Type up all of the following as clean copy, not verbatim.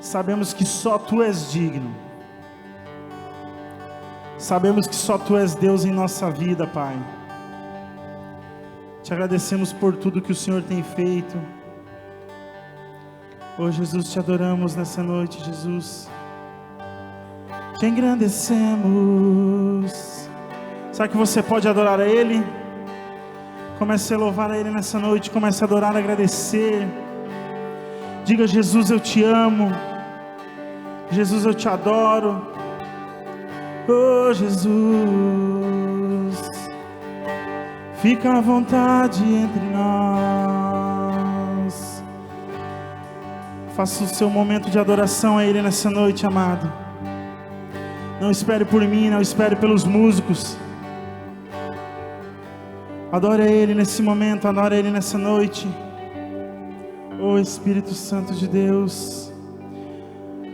Sabemos que só Tu és digno. Sabemos que só Tu és Deus em nossa vida, Pai. Te agradecemos por tudo que o Senhor tem feito. Oh Jesus, Te adoramos nessa noite, Jesus. Te engrandecemos. Sabe que você pode adorar a Ele? Comece a louvar a Ele nessa noite. Comece a adorar, agradecer. Diga: Jesus, eu Te amo. Jesus, eu Te adoro. Oh Jesus, fica à vontade entre nós. Faça o seu momento de adoração a Ele nessa noite, amado. Não espere por mim, não espere pelos músicos. Adore a Ele nesse momento, adore a Ele nessa noite. Oh Espírito Santo de Deus,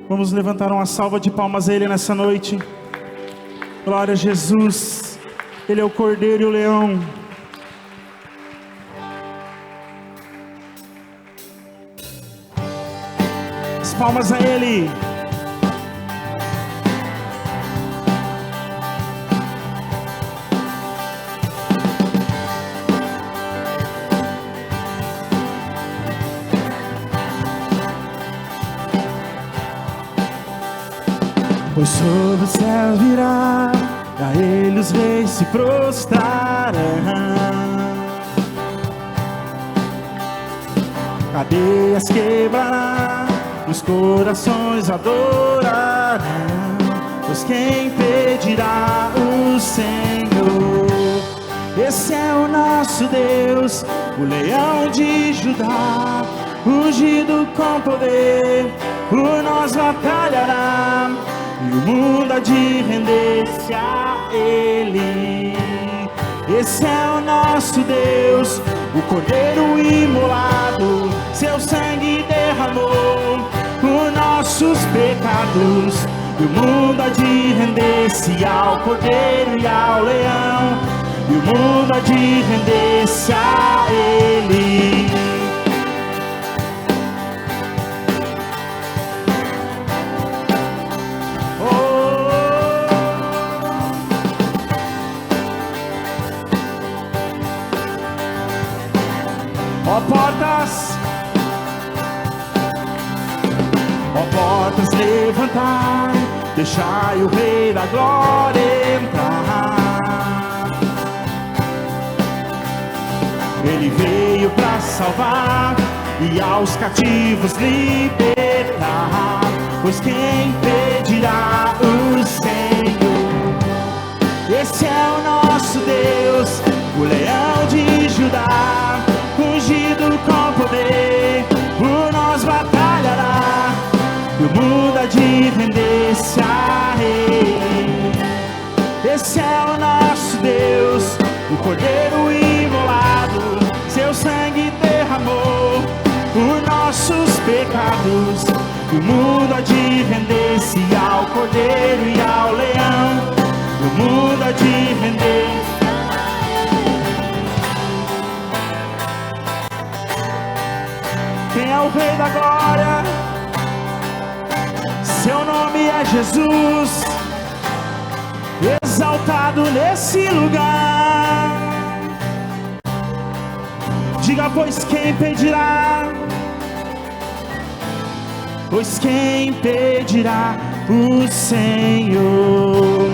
vamos levantar uma salva de palmas a Ele nessa noite. Glória a Jesus, Ele é o Cordeiro e o Leão. As palmas a Ele. Pois sobre o céu virá, a Ele os reis se prostrarão. Cadeias quebrará, os corações adorarão. Pois quem pedirá o Senhor? Esse é o nosso Deus, o Leão de Judá, ungido com poder, por nós batalhará. E o mundo há de render-se a Ele. Esse é o nosso Deus, o Cordeiro imolado, seu sangue derramou por nossos pecados. E o mundo há de render-se ao Cordeiro e ao Leão. E o mundo há de render-se a Ele. Ó portas, levantai, deixai o Rei da Glória entrar. Ele veio para salvar e aos cativos libertar. Pois quem pedirá o Senhor? Esse é o nosso Deus, o Leão de Judá, ungido com poder, por nós batalhará. E o mundo há de render-se a Ele. Esse é o nosso Deus, o Cordeiro imolado, seu sangue derramou por nossos pecados. E o mundo há de render-se ao Cordeiro e ao Leão. E o mundo há de render-se. Quem é o Rei da Glória? Seu nome é Jesus, exaltado nesse lugar. Diga: pois quem pedirá? Pois quem pedirá o Senhor?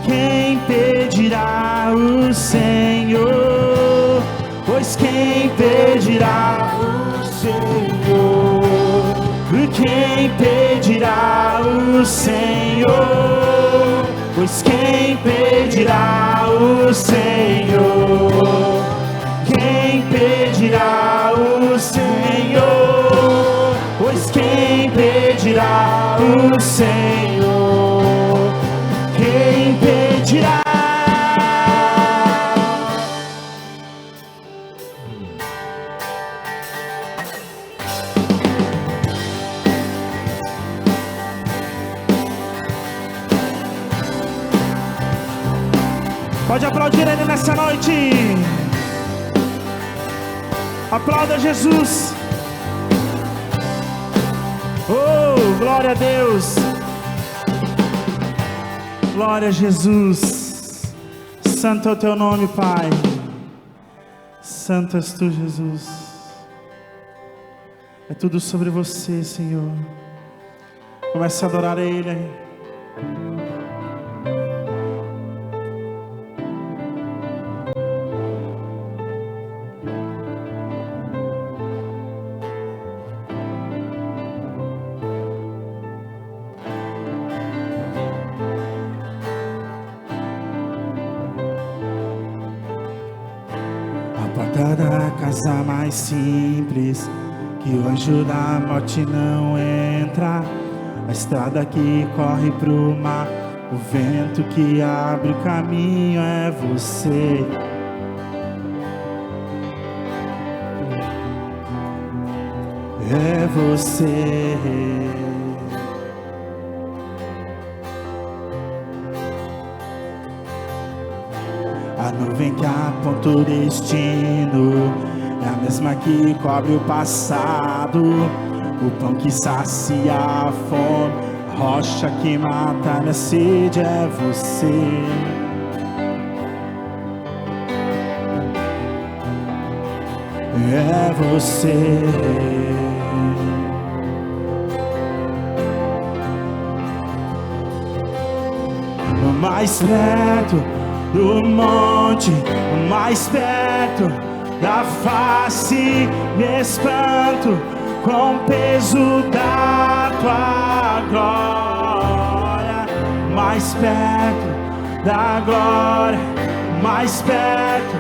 Quem pedirá o Senhor? Pois quem pedirá o Senhor? Quem pedirá o Senhor? Pois quem pedirá o Senhor? Quem pedirá o Senhor? Pois quem pedirá o Senhor? Quem pedirá? Pode aplaudir Ele nessa noite. Aplauda Jesus. Oh. Glória a Deus. Glória a Jesus. Santo é o teu nome, Pai. Santo és tu, Jesus. É tudo sobre você, Senhor. Comece a adorar a Ele aí. Da casa mais simples, que o anjo da morte não entra, a estrada que corre pro mar, o vento que abre o caminho é você. É você. A nuvem que aponta o destino é a mesma que cobre o passado. O pão que sacia a fome, a rocha que mata a minha sede é você. É você. Mais perto do monte, mais perto da face, me espanto com o peso da tua glória. Mais perto da glória, mais perto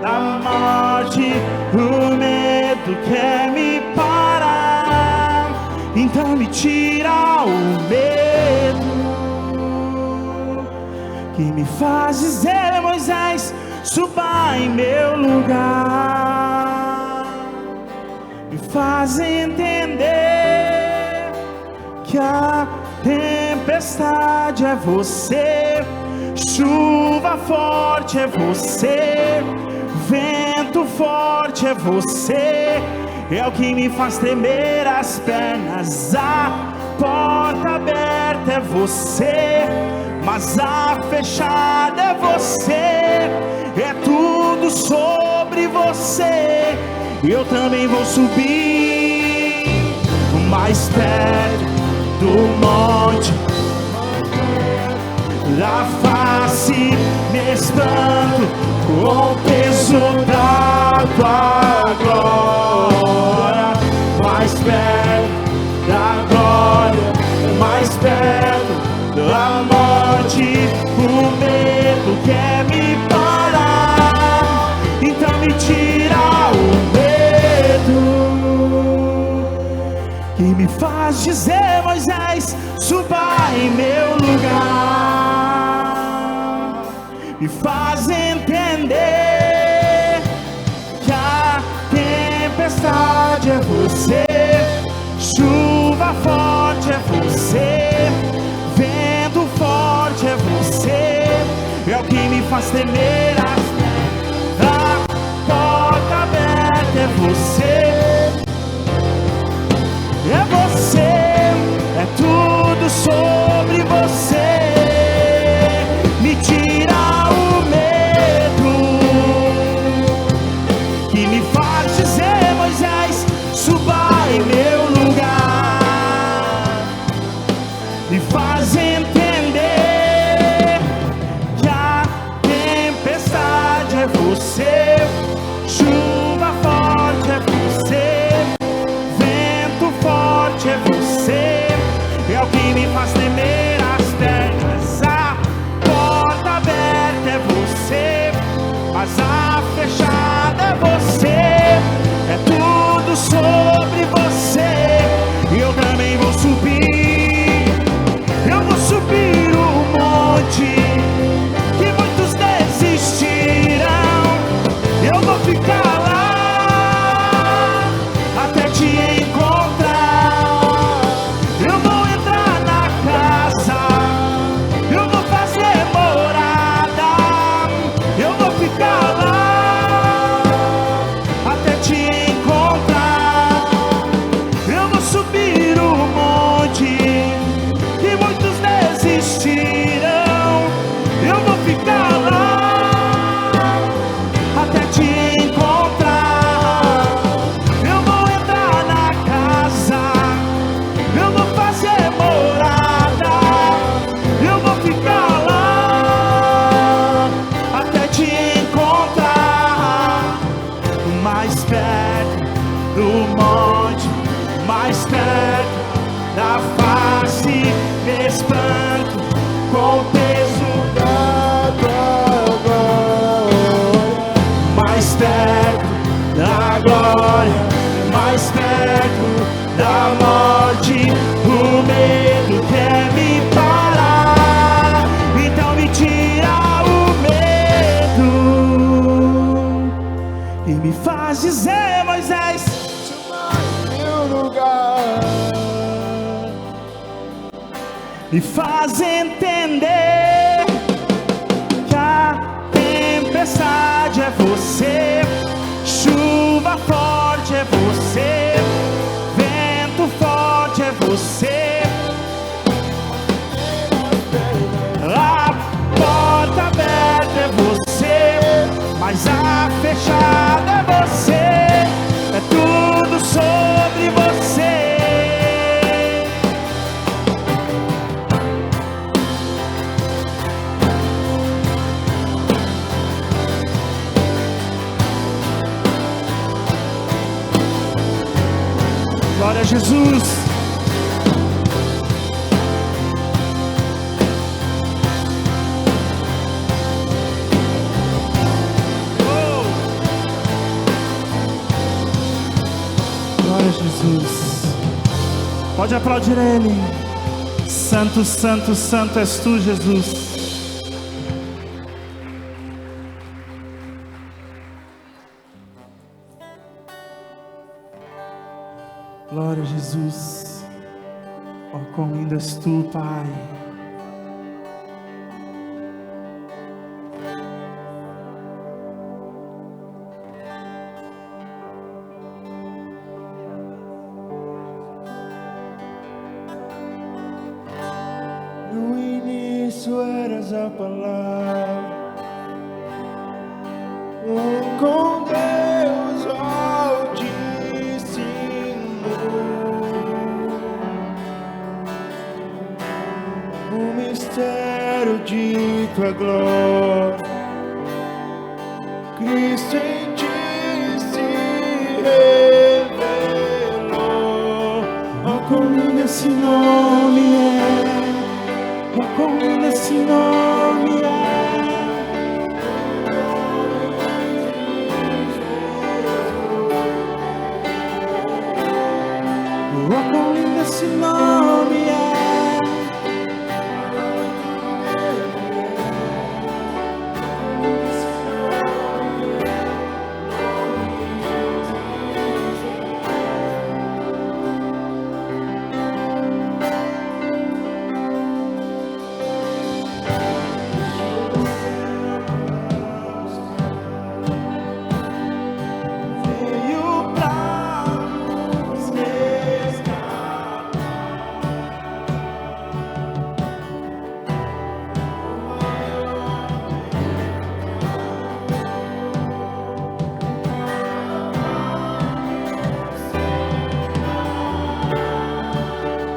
da morte, o medo quer me parar, então me tira o medo que me faz dizer, Moisés, suba em meu lugar. Me faz entender que a tempestade é você, chuva forte é você, vento forte é você, é o que me faz tremer as pernas. A porta aberta é você, mas a fechada é você. É tudo sobre você. Eu também vou subir mais perto do monte, da face me espanto com o peso da tua glória. Mais perto da glória, mais perto da morte, o medo quer me parar, então me tira o medo que me faz dizer, Moisés, suba em meu lugar. Me faz entender que a tempestade é você, chuva forte é você, vento forte é você, é o que me faz temer as pernas. A porta aberta é você, é você, é tudo sobre você. Me tira o medo que me faz dizer, Moisés, suba em meu lugar. Me faz entender que a tempestade é você, chuva forte é você, vento forte é você, é o que me faz tremer as pernas. A porta aberta é você, mas a fechada é você. É tudo sobre você. Eu também vou subir, eu vou subir o monte que muitos desistiram. Eu vou ficar lá até te encontrar. Eu vou entrar na perto da face, me espanto com o peso da tua glória. Mais perto da glória, mais perto da morte, o medo quer me parar, então me tira o medo e me faz dizer, Moisés, meu lugar, me faz entender que a tempestade é você, chuva forte é você, vento forte é você, a porta aberta é você, mas a fechada é você, é tudo sobre você. Glória a Jesus. Oh. Glória a Jesus. Pode aplaudir Ele. Santo, santo, santo és tu, Jesus. Glória a Jesus. Oh, quão lindo és tu, Pai. No início eras a palavra, com Deus o mistério de tua glória, Cristo em ti se revelou. Oh, quão lindo esse nome é, oh, quão lindo esse nome é. Oh, quão lindo esse nome é.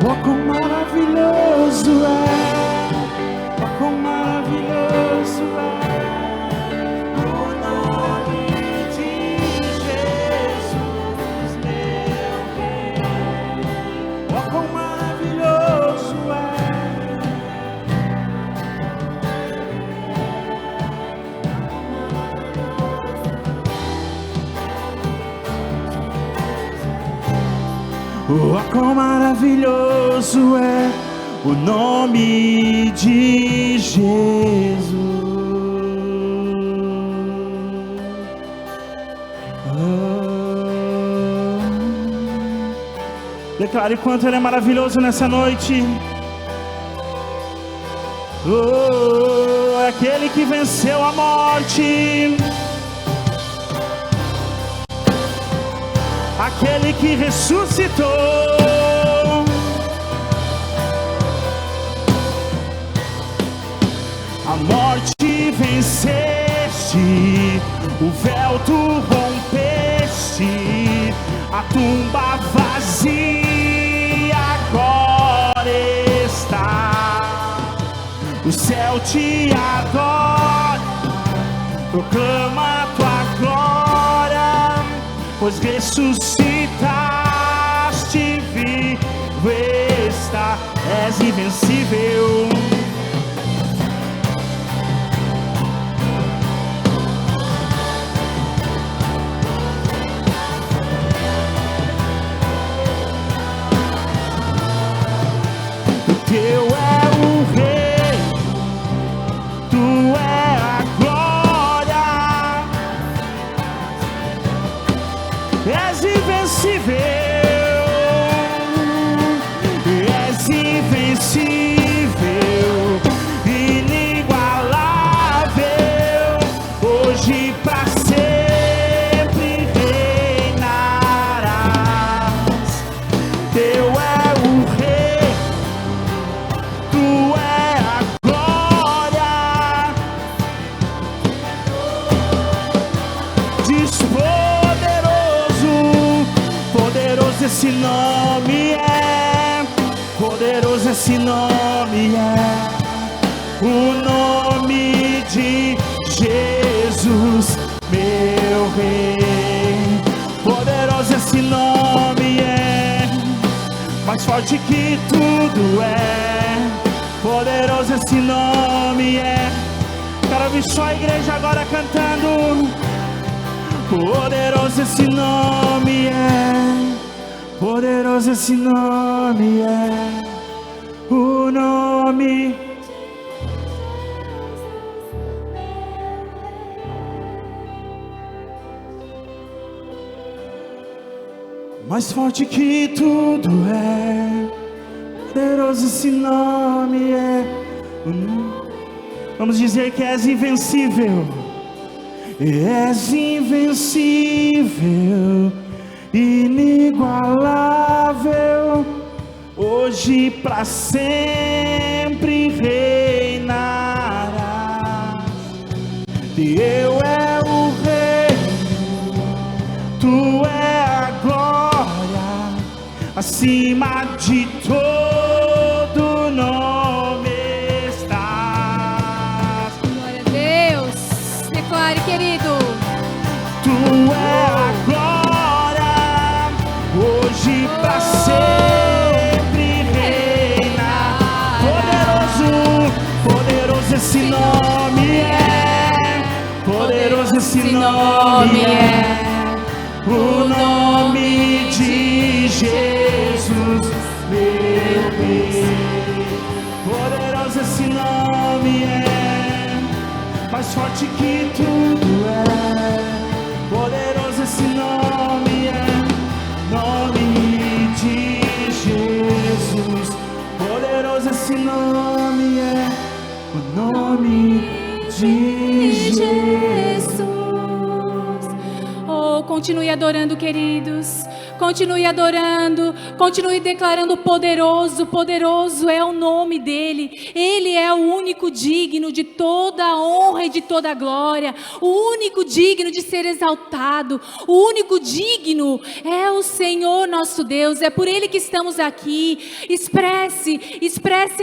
Oh, quão maravilhoso é, oh, quão maravilhoso é o nome de Jesus, meu Rei. Oh, quão maravilhoso oh, quão maravilhoso é o nome de Jesus. Declare quanto Ele é maravilhoso nessa noite. Oh, aquele que venceu a morte, aquele que ressuscitou, a morte venceste, o véu tu rompeste, a tumba vazia agora está, o céu te adora, proclama a tua glória, pois ressuscitaste, és invencível. Teu é o rei, tu é a glória, és invencível, és invencível, inigualável, hoje pra sempre reinarás. Teu é o rei, esse nome é, poderoso esse nome é, o nome de Jesus, meu rei. Poderoso esse nome é, mais forte que tudo é, poderoso esse nome é. Quero ver só a igreja agora cantando. Poderoso esse nome é, poderoso esse nome é, o nome. Mais forte que tudo é, poderoso esse nome é. Vamos dizer que és invencível, és invencível, inigualável, hoje pra sempre reinará. Teu é o rei, tu é a glória, acima de todo nome estás. Glória a Deus, declare, querido. Tu é a glória, hoje pra sempre reina. Poderoso, poderoso esse nome é, poderoso esse nome é, o nome de Jesus, meu Deus. Poderoso esse nome é, mais forte que tudo é, poderoso esse nome é, nome de Jesus. Poderoso esse nome é, o nome de Jesus. Oh, continue adorando, queridos. Continue adorando, continue declarando poderoso, poderoso é o nome dele. Ele é o único digno de toda a honra e de toda a glória, o único digno de ser exaltado, o único digno é o Senhor nosso Deus. É por ele que estamos aqui. Expresse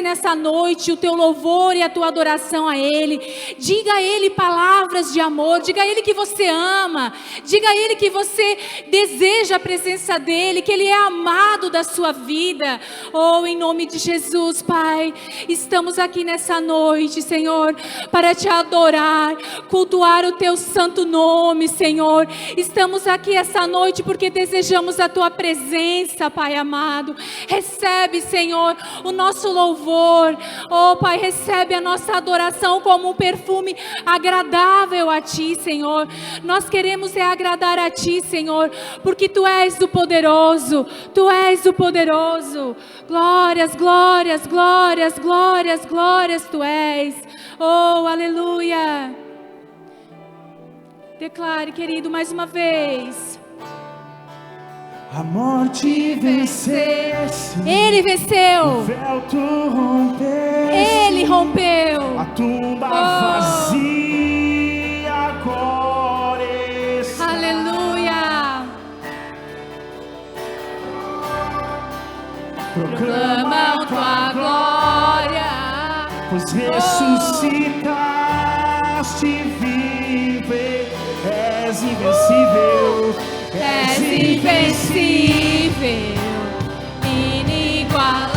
nessa noite o teu louvor e a tua adoração a ele. Diga a ele palavras de amor, diga a ele que você ama, diga a ele que você deseja a presença dele, que ele é amado da sua vida. Oh, em nome de Jesus, Pai, estamos aqui nessa noite, Senhor, para te adorar, cultuar o teu santo nome, Senhor. Estamos aqui essa noite porque desejamos a tua presença, Pai amado. Recebe, Senhor, o nosso louvor. Oh, Pai, recebe a nossa adoração como um perfume agradável a ti, Senhor. Nós queremos agradar a ti, Senhor, porque tu és o poderoso, tu és o poderoso. Glórias, glórias, glórias, glórias, glórias tu és. Oh, aleluia. Declare, querido, mais uma vez. A morte vencesse, ele venceu, o véu tu rompeste, ele rompeu, a tumba vazia agora está. Aleluia. Proclama tua glória, pois ressuscitaste vivo, és invencível, és invencível, inigualável,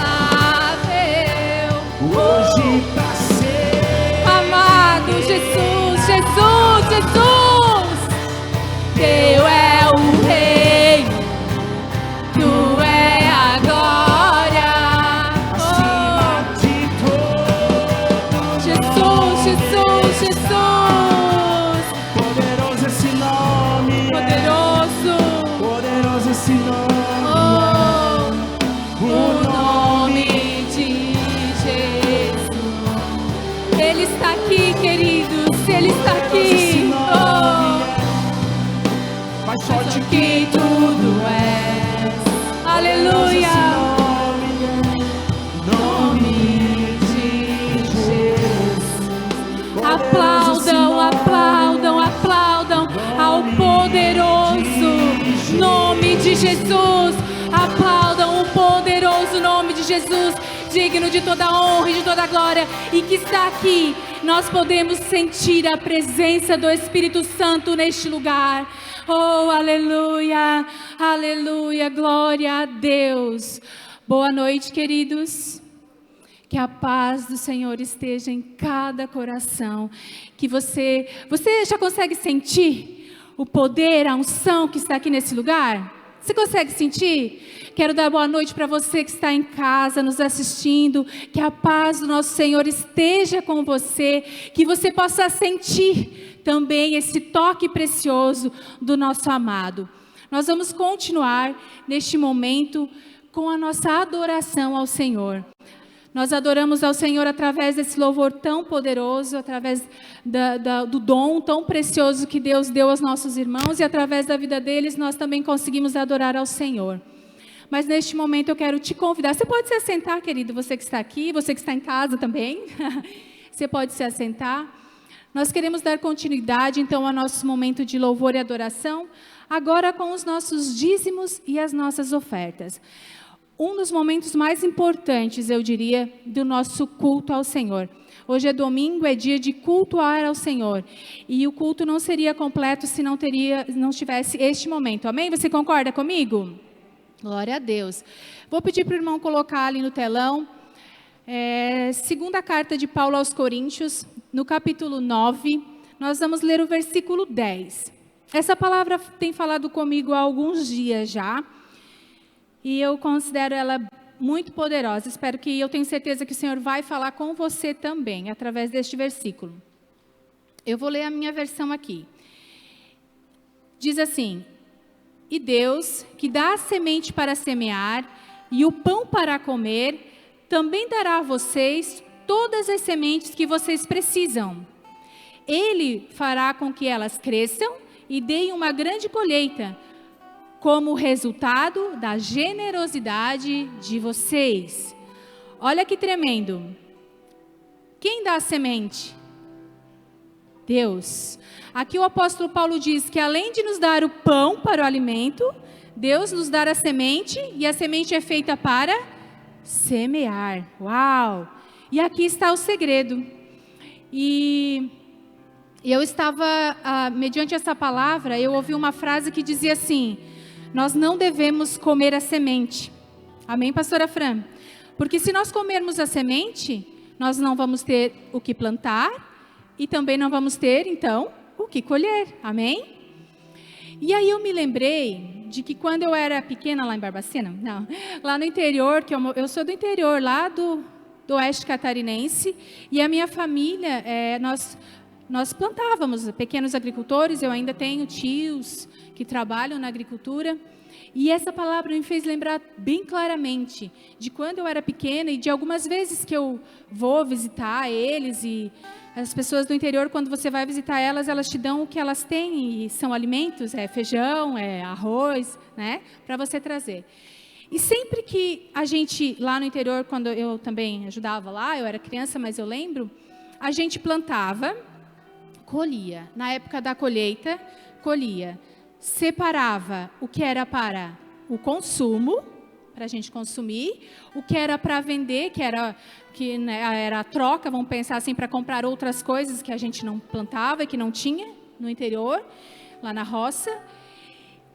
Ele está aqui. Mais forte Que tudo é. Aleluia. nome de Jesus. Aplaudam, aplaudam, aplaudam ao poderoso nome de Jesus. Aplaudam o poderoso nome de Jesus, digno de toda honra e de toda glória, e que está aqui. Nós podemos sentir a presença do Espírito Santo neste lugar. Oh, aleluia, aleluia, glória a Deus. Boa noite, queridos. Que a paz do Senhor esteja em cada coração. Que você já consegue sentir o poder, a unção que está aqui nesse lugar? Você consegue sentir? Quero dar boa noite para você que está em casa, nos assistindo. Que a paz do nosso Senhor esteja com você. Que você possa sentir também esse toque precioso do nosso amado. Nós vamos continuar neste momento com a nossa adoração ao Senhor. Nós adoramos ao Senhor através desse louvor tão poderoso, através do dom tão precioso que Deus deu aos nossos irmãos, e através da vida deles nós também conseguimos adorar ao Senhor. Mas neste momento eu quero te convidar. Você pode se assentar, querido, você que está aqui, você que está em casa também. Você pode se assentar. Nós queremos dar continuidade então ao nosso momento de louvor e adoração, agora com os nossos dízimos e as nossas ofertas. Um dos momentos mais importantes, eu diria, do nosso culto ao Senhor. Hoje é domingo, é dia de cultuar ao Senhor. E o culto não seria completo se não tivesse este momento. Amém? Você concorda comigo? Glória a Deus. Vou pedir para o irmão colocar ali no telão. Segunda carta de Paulo aos Coríntios, no capítulo 9, nós vamos ler o versículo 10. Essa palavra tem falado comigo há alguns dias já. E eu considero ela muito poderosa. Eu tenho certeza que o Senhor vai falar com você também, através deste versículo. Eu vou ler a minha versão aqui. Diz assim: E Deus, que dá a semente para semear e o pão para comer, também dará a vocês todas as sementes que vocês precisam. Ele fará com que elas cresçam e deem uma grande colheita, como resultado da generosidade de vocês. Olha que tremendo. Quem dá a semente? Deus. Aqui o apóstolo Paulo diz que além de nos dar o pão para o alimento, Deus nos dá a semente, e a semente é feita para semear. Uau! E aqui está o segredo. E eu estava, mediante essa palavra, eu ouvi uma frase que dizia assim: nós não devemos comer a semente. Amém, pastora Fran? Porque se nós comermos a semente, nós não vamos ter o que plantar e também não vamos ter, então, o que colher. Amém? E aí eu me lembrei de que quando eu era pequena lá em Barbacena, não, lá no interior, que eu sou do interior, lá do oeste catarinense, e a minha família, nós plantávamos, pequenos agricultores. Eu ainda tenho tios que trabalham na agricultura, e essa palavra me fez lembrar bem claramente de quando eu era pequena e de algumas vezes que eu vou visitar eles. E as pessoas do interior, quando você vai visitar elas, elas te dão o que elas têm, e são alimentos, feijão, arroz, né, para você trazer. E sempre que a gente, lá no interior, quando eu também ajudava lá, eu era criança, mas eu lembro, a gente plantava, colhia. Na época da colheita, colhia. Separava o que era para o consumo, para a gente consumir, o que era para vender, era a troca, vamos pensar assim, para comprar outras coisas que a gente não plantava e que não tinha no interior, lá na roça.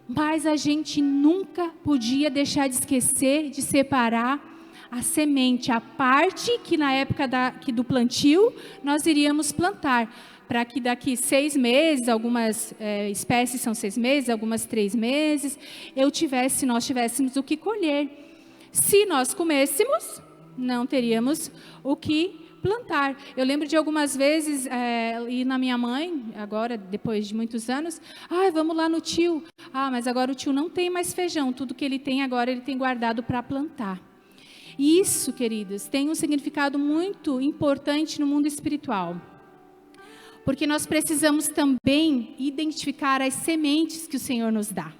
Mas a gente nunca podia deixar de esquecer de separar a semente, a parte que na época do plantio nós iríamos plantar, para que daqui 6 meses, algumas espécies são 6 meses, algumas 3 meses, nós tivéssemos o que colher. Se nós comêssemos, não teríamos o que plantar. Eu lembro de algumas vezes ir na minha mãe, agora depois de muitos anos, vamos lá no tio. Mas agora o tio não tem mais feijão, tudo que ele tem agora ele tem guardado para plantar. E isso, queridos, tem um significado muito importante no mundo espiritual. Porque nós precisamos também identificar as sementes que o Senhor nos dá.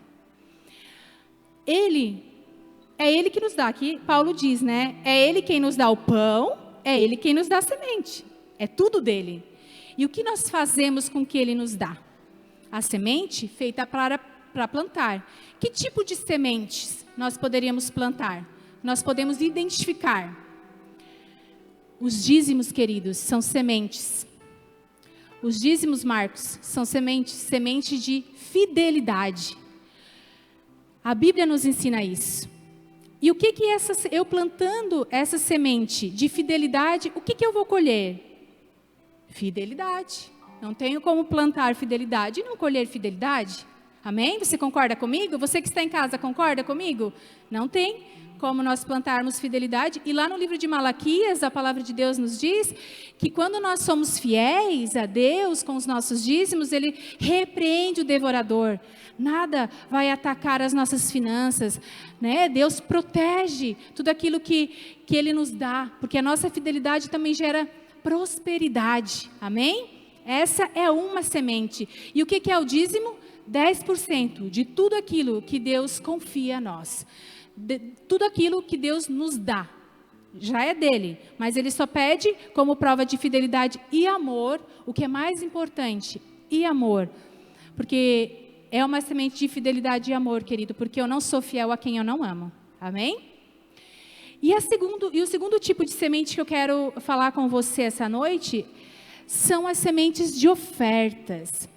É Ele que nos dá, aqui Paulo diz, né? É Ele quem nos dá o pão, é Ele quem nos dá a semente. É tudo dele. E o que nós fazemos com o que Ele nos dá? A semente feita para plantar. Que tipo de sementes nós poderíamos plantar? Nós podemos identificar. Os dízimos, queridos, são sementes. Os dízimos, Marcos, são semente de fidelidade. A Bíblia nos ensina isso. E o que eu plantando essa semente de fidelidade, o que eu vou colher? Fidelidade. Não tenho como plantar fidelidade e não colher fidelidade. Amém? Você concorda comigo? Você que está em casa, concorda comigo? Não tem como nós plantarmos fidelidade. E lá no livro de Malaquias, a palavra de Deus nos diz que quando nós somos fiéis a Deus com os nossos dízimos, Ele repreende o devorador. Nada vai atacar as nossas finanças, né? Deus protege tudo aquilo que Ele nos dá, porque a nossa fidelidade também gera prosperidade. Amém? Essa é uma semente. E o que é o dízimo? 10% de tudo aquilo que Deus confia a nós. Tudo aquilo que Deus nos dá. Já é dele, mas Ele só pede como prova de fidelidade e amor, o que é mais importante, e amor. Porque é uma semente de fidelidade e amor, querido, porque eu não sou fiel a quem eu não amo. Amém? E o segundo tipo de semente que eu quero falar com você essa noite são as sementes de ofertas.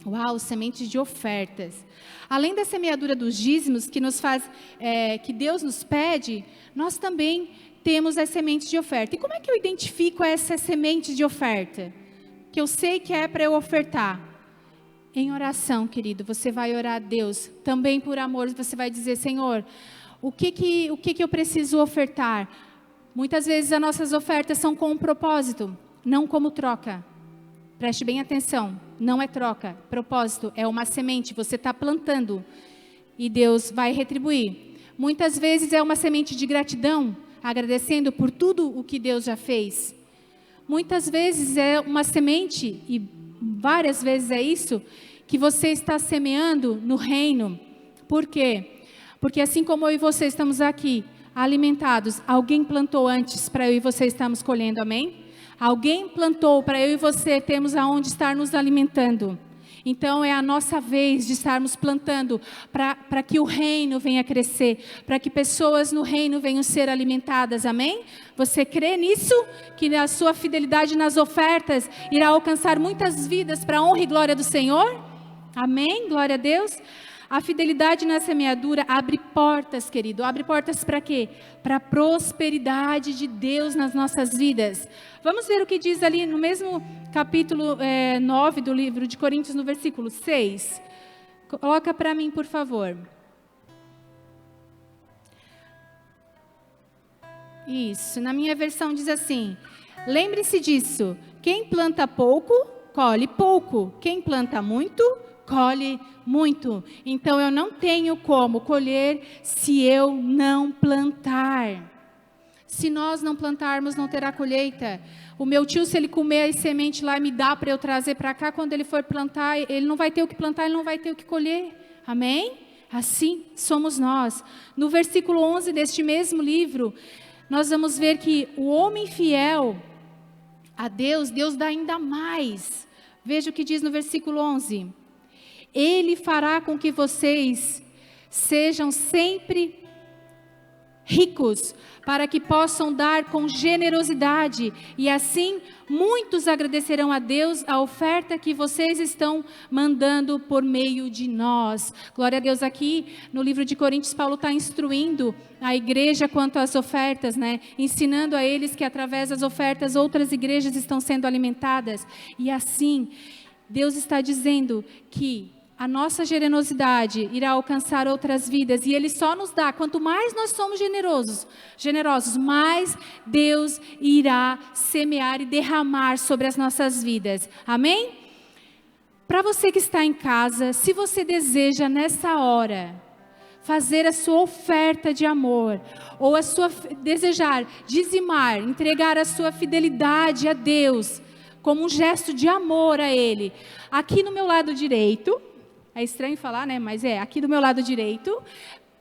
Uau, sementes de ofertas. Além da semeadura dos dízimos que nos faz, que Deus nos pede, nós também temos as sementes de oferta. E como é que eu identifico essa semente de oferta? Que eu sei que é para eu ofertar. Em oração, querido, você vai orar a Deus. Também por amor, você vai dizer, Senhor, o que eu preciso ofertar? Muitas vezes as nossas ofertas são com um propósito, não como troca. Preste bem atenção, não é troca, propósito, é uma semente, você está plantando e Deus vai retribuir. Muitas vezes é uma semente de gratidão, agradecendo por tudo o que Deus já fez. Muitas vezes é uma semente, e várias vezes é isso, que você está semeando no reino. Por quê? Porque assim como eu e você estamos aqui, alimentados, alguém plantou antes para eu e você estarmos colhendo, amém? Alguém plantou para eu e você termos aonde estar nos alimentando. Então é a nossa vez de estarmos plantando para que o reino venha crescer, para que pessoas no reino venham ser alimentadas, amém? Você crê nisso? Que a sua fidelidade nas ofertas irá alcançar muitas vidas para a honra e glória do Senhor? Amém? Glória a Deus. A fidelidade na semeadura abre portas, querido. Abre portas para quê? Para a prosperidade de Deus nas nossas vidas. Vamos ver o que diz ali no mesmo capítulo 9 do livro de Coríntios, no versículo 6. Coloca para mim, por favor. Isso, na minha versão diz assim: lembre-se disso, quem planta pouco, colhe pouco. Quem planta muito, colhe muito. Então eu não tenho como colher se eu não plantar. Se nós não plantarmos, não terá colheita. O meu tio, se ele comer as sementes lá e me dá para eu trazer para cá, quando ele for plantar, ele não vai ter o que plantar, ele não vai ter o que colher. Amém? Assim somos nós. No versículo 11 deste mesmo livro, nós vamos ver que o homem fiel a Deus, Deus dá ainda mais. Veja o que diz no versículo 11. Ele fará com que vocês sejam sempre ricos, para que possam dar com generosidade, e assim muitos agradecerão a Deus a oferta que vocês estão mandando por meio de nós. Glória a Deus. Aqui no livro de Coríntios, Paulo está instruindo a igreja quanto às ofertas, né? Ensinando a eles que através das ofertas outras igrejas estão sendo alimentadas, e assim Deus está dizendo que a nossa generosidade irá alcançar outras vidas, e Ele só nos dá, quanto mais nós somos generosos, mais Deus irá semear e derramar sobre as nossas vidas. Amém? Para você que está em casa, se você deseja nessa hora fazer a sua oferta de amor, ou desejar dizimar, entregar a sua fidelidade a Deus, como um gesto de amor a Ele. Aqui no meu lado direito, é estranho falar, né? Mas aqui do meu lado direito,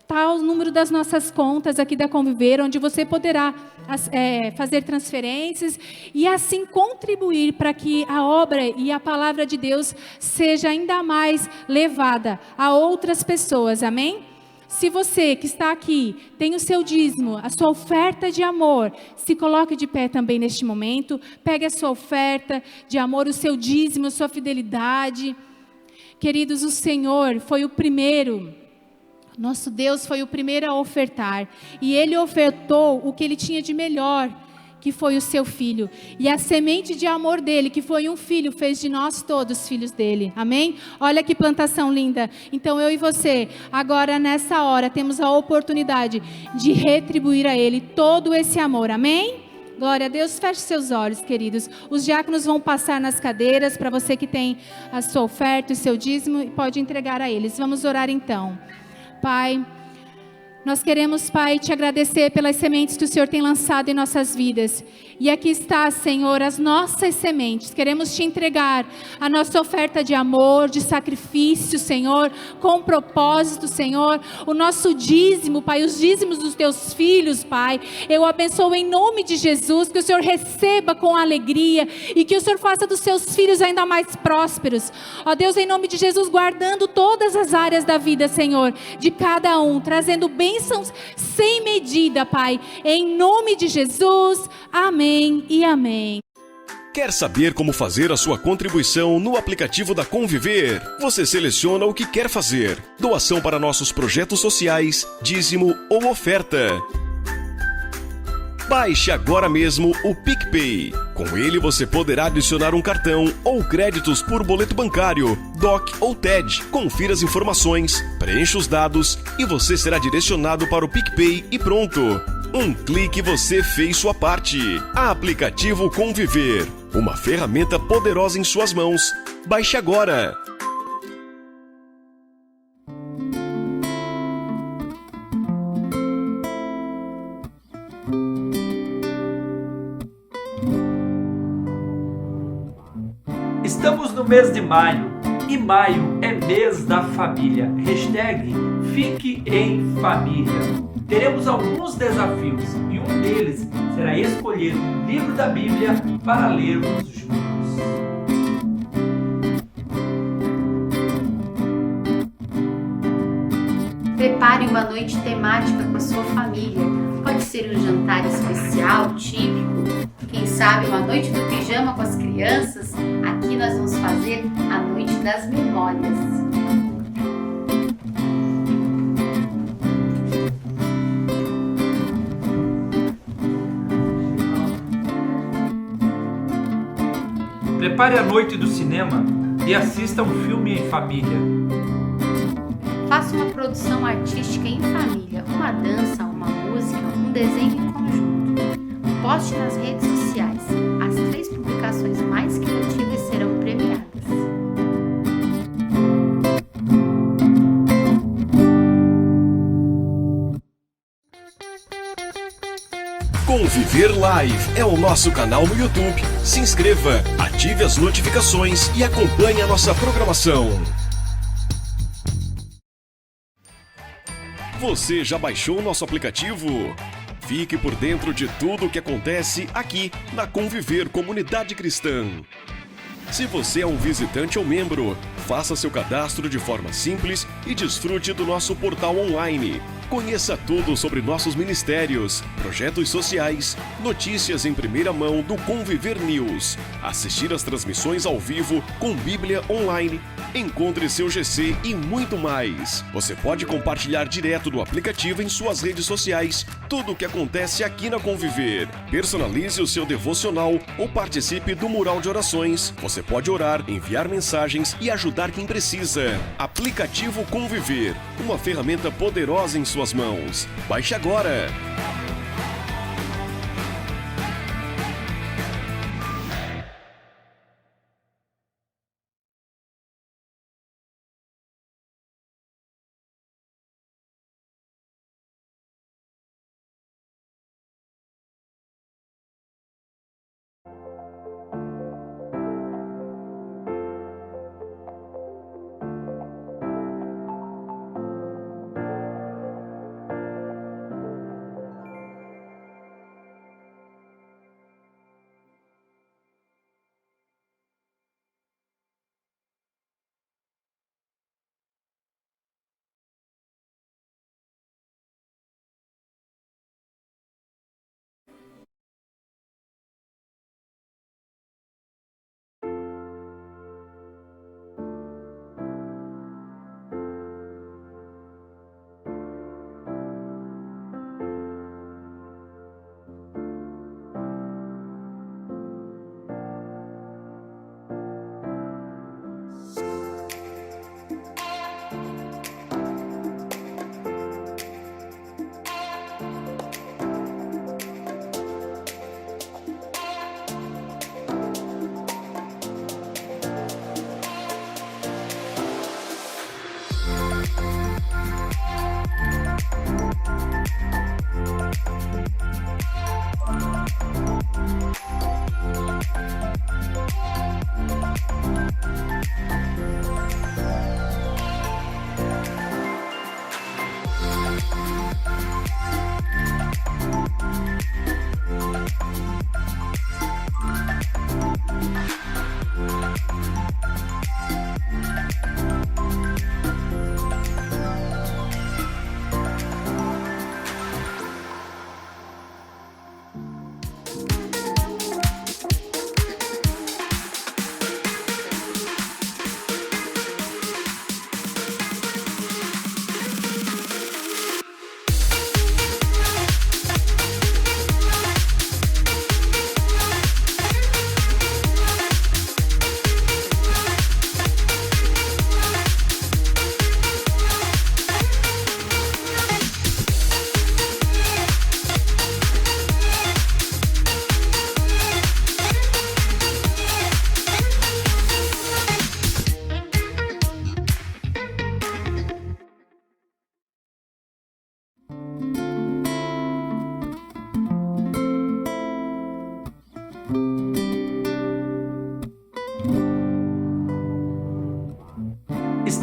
está o número das nossas contas aqui da Conviver, onde você poderá fazer transferências e assim contribuir para que a obra e a palavra de Deus seja ainda mais levada a outras pessoas, amém? Se você que está aqui tem o seu dízimo, a sua oferta de amor, se coloque de pé também neste momento, pegue a sua oferta de amor, o seu dízimo, a sua fidelidade. Queridos, o Senhor foi o primeiro, nosso Deus foi o primeiro a ofertar, e Ele ofertou o que Ele tinha de melhor, que foi o seu Filho, e a semente de amor dEle, que foi um Filho, fez de nós todos filhos dEle, amém? Olha que plantação linda. Então eu e você, agora nessa hora, temos a oportunidade de retribuir a Ele todo esse amor, amém? Glória a Deus. Feche seus olhos, queridos. Os diáconos vão passar nas cadeiras, para você que tem a sua oferta, o seu dízimo, e pode entregar a eles. Vamos orar então. Pai, nós queremos, Pai, te agradecer pelas sementes que o Senhor tem lançado em nossas vidas. E aqui está, Senhor, as nossas sementes. Queremos te entregar a nossa oferta de amor, de sacrifício, Senhor, com propósito, Senhor. O nosso dízimo, Pai, os dízimos dos teus filhos, Pai. Eu abençoo em nome de Jesus, que o Senhor receba com alegria e que o Senhor faça dos seus filhos ainda mais prósperos. Ó Deus, em nome de Jesus, guardando todas as áreas da vida, Senhor, de cada um, trazendo bênçãos sem medida, Pai. Em nome de Jesus, amém e amém. Quer saber como fazer a sua contribuição no aplicativo da Conviver? Você seleciona o que quer fazer: doação para nossos projetos sociais, dízimo ou oferta. Baixe agora mesmo o PicPay. Com ele você poderá adicionar um cartão ou créditos por boleto bancário, DOC ou TED. Confira as informações, preencha os dados e você será direcionado para o PicPay e pronto. Um clique e você fez sua parte. Aplicativo Conviver, uma ferramenta poderosa em suas mãos. Baixe agora. Estamos no mês de maio e maio é mês da família. Hashtag Fique em Família. Teremos alguns desafios e um deles será escolher um livro da Bíblia para lermos juntos. Prepare uma noite temática com a sua família. Pode ser um jantar especial, típico. Quem sabe uma noite do pijama com as crianças. Aqui nós vamos fazer a Noite das Memórias. Prepare a noite do cinema e assista um filme em família. Faça uma produção artística em família, uma dança, uma música, um desenho em conjunto. Poste nas redes sociais. As 3 publicações mais criativas serão premiadas. Conviver Live é o nosso canal no YouTube. Se inscreva, ative as notificações e acompanhe a nossa programação. Você já baixou o nosso aplicativo? Fique por dentro de tudo o que acontece aqui na Conviver Comunidade Cristã. Se você é um visitante ou membro, faça seu cadastro de forma simples e desfrute do nosso portal online. Conheça tudo sobre nossos ministérios, projetos sociais, notícias em primeira mão do Conviver News, assistir às transmissões ao vivo com Bíblia online, encontre seu GC e muito mais. Você pode compartilhar direto do aplicativo em suas redes sociais tudo o que acontece aqui na Conviver. Personalize o seu devocional ou participe do mural de orações. Você pode orar, enviar mensagens e ajudar quem precisa. Aplicativo Conviver, uma ferramenta poderosa em suas mãos. Baixe agora!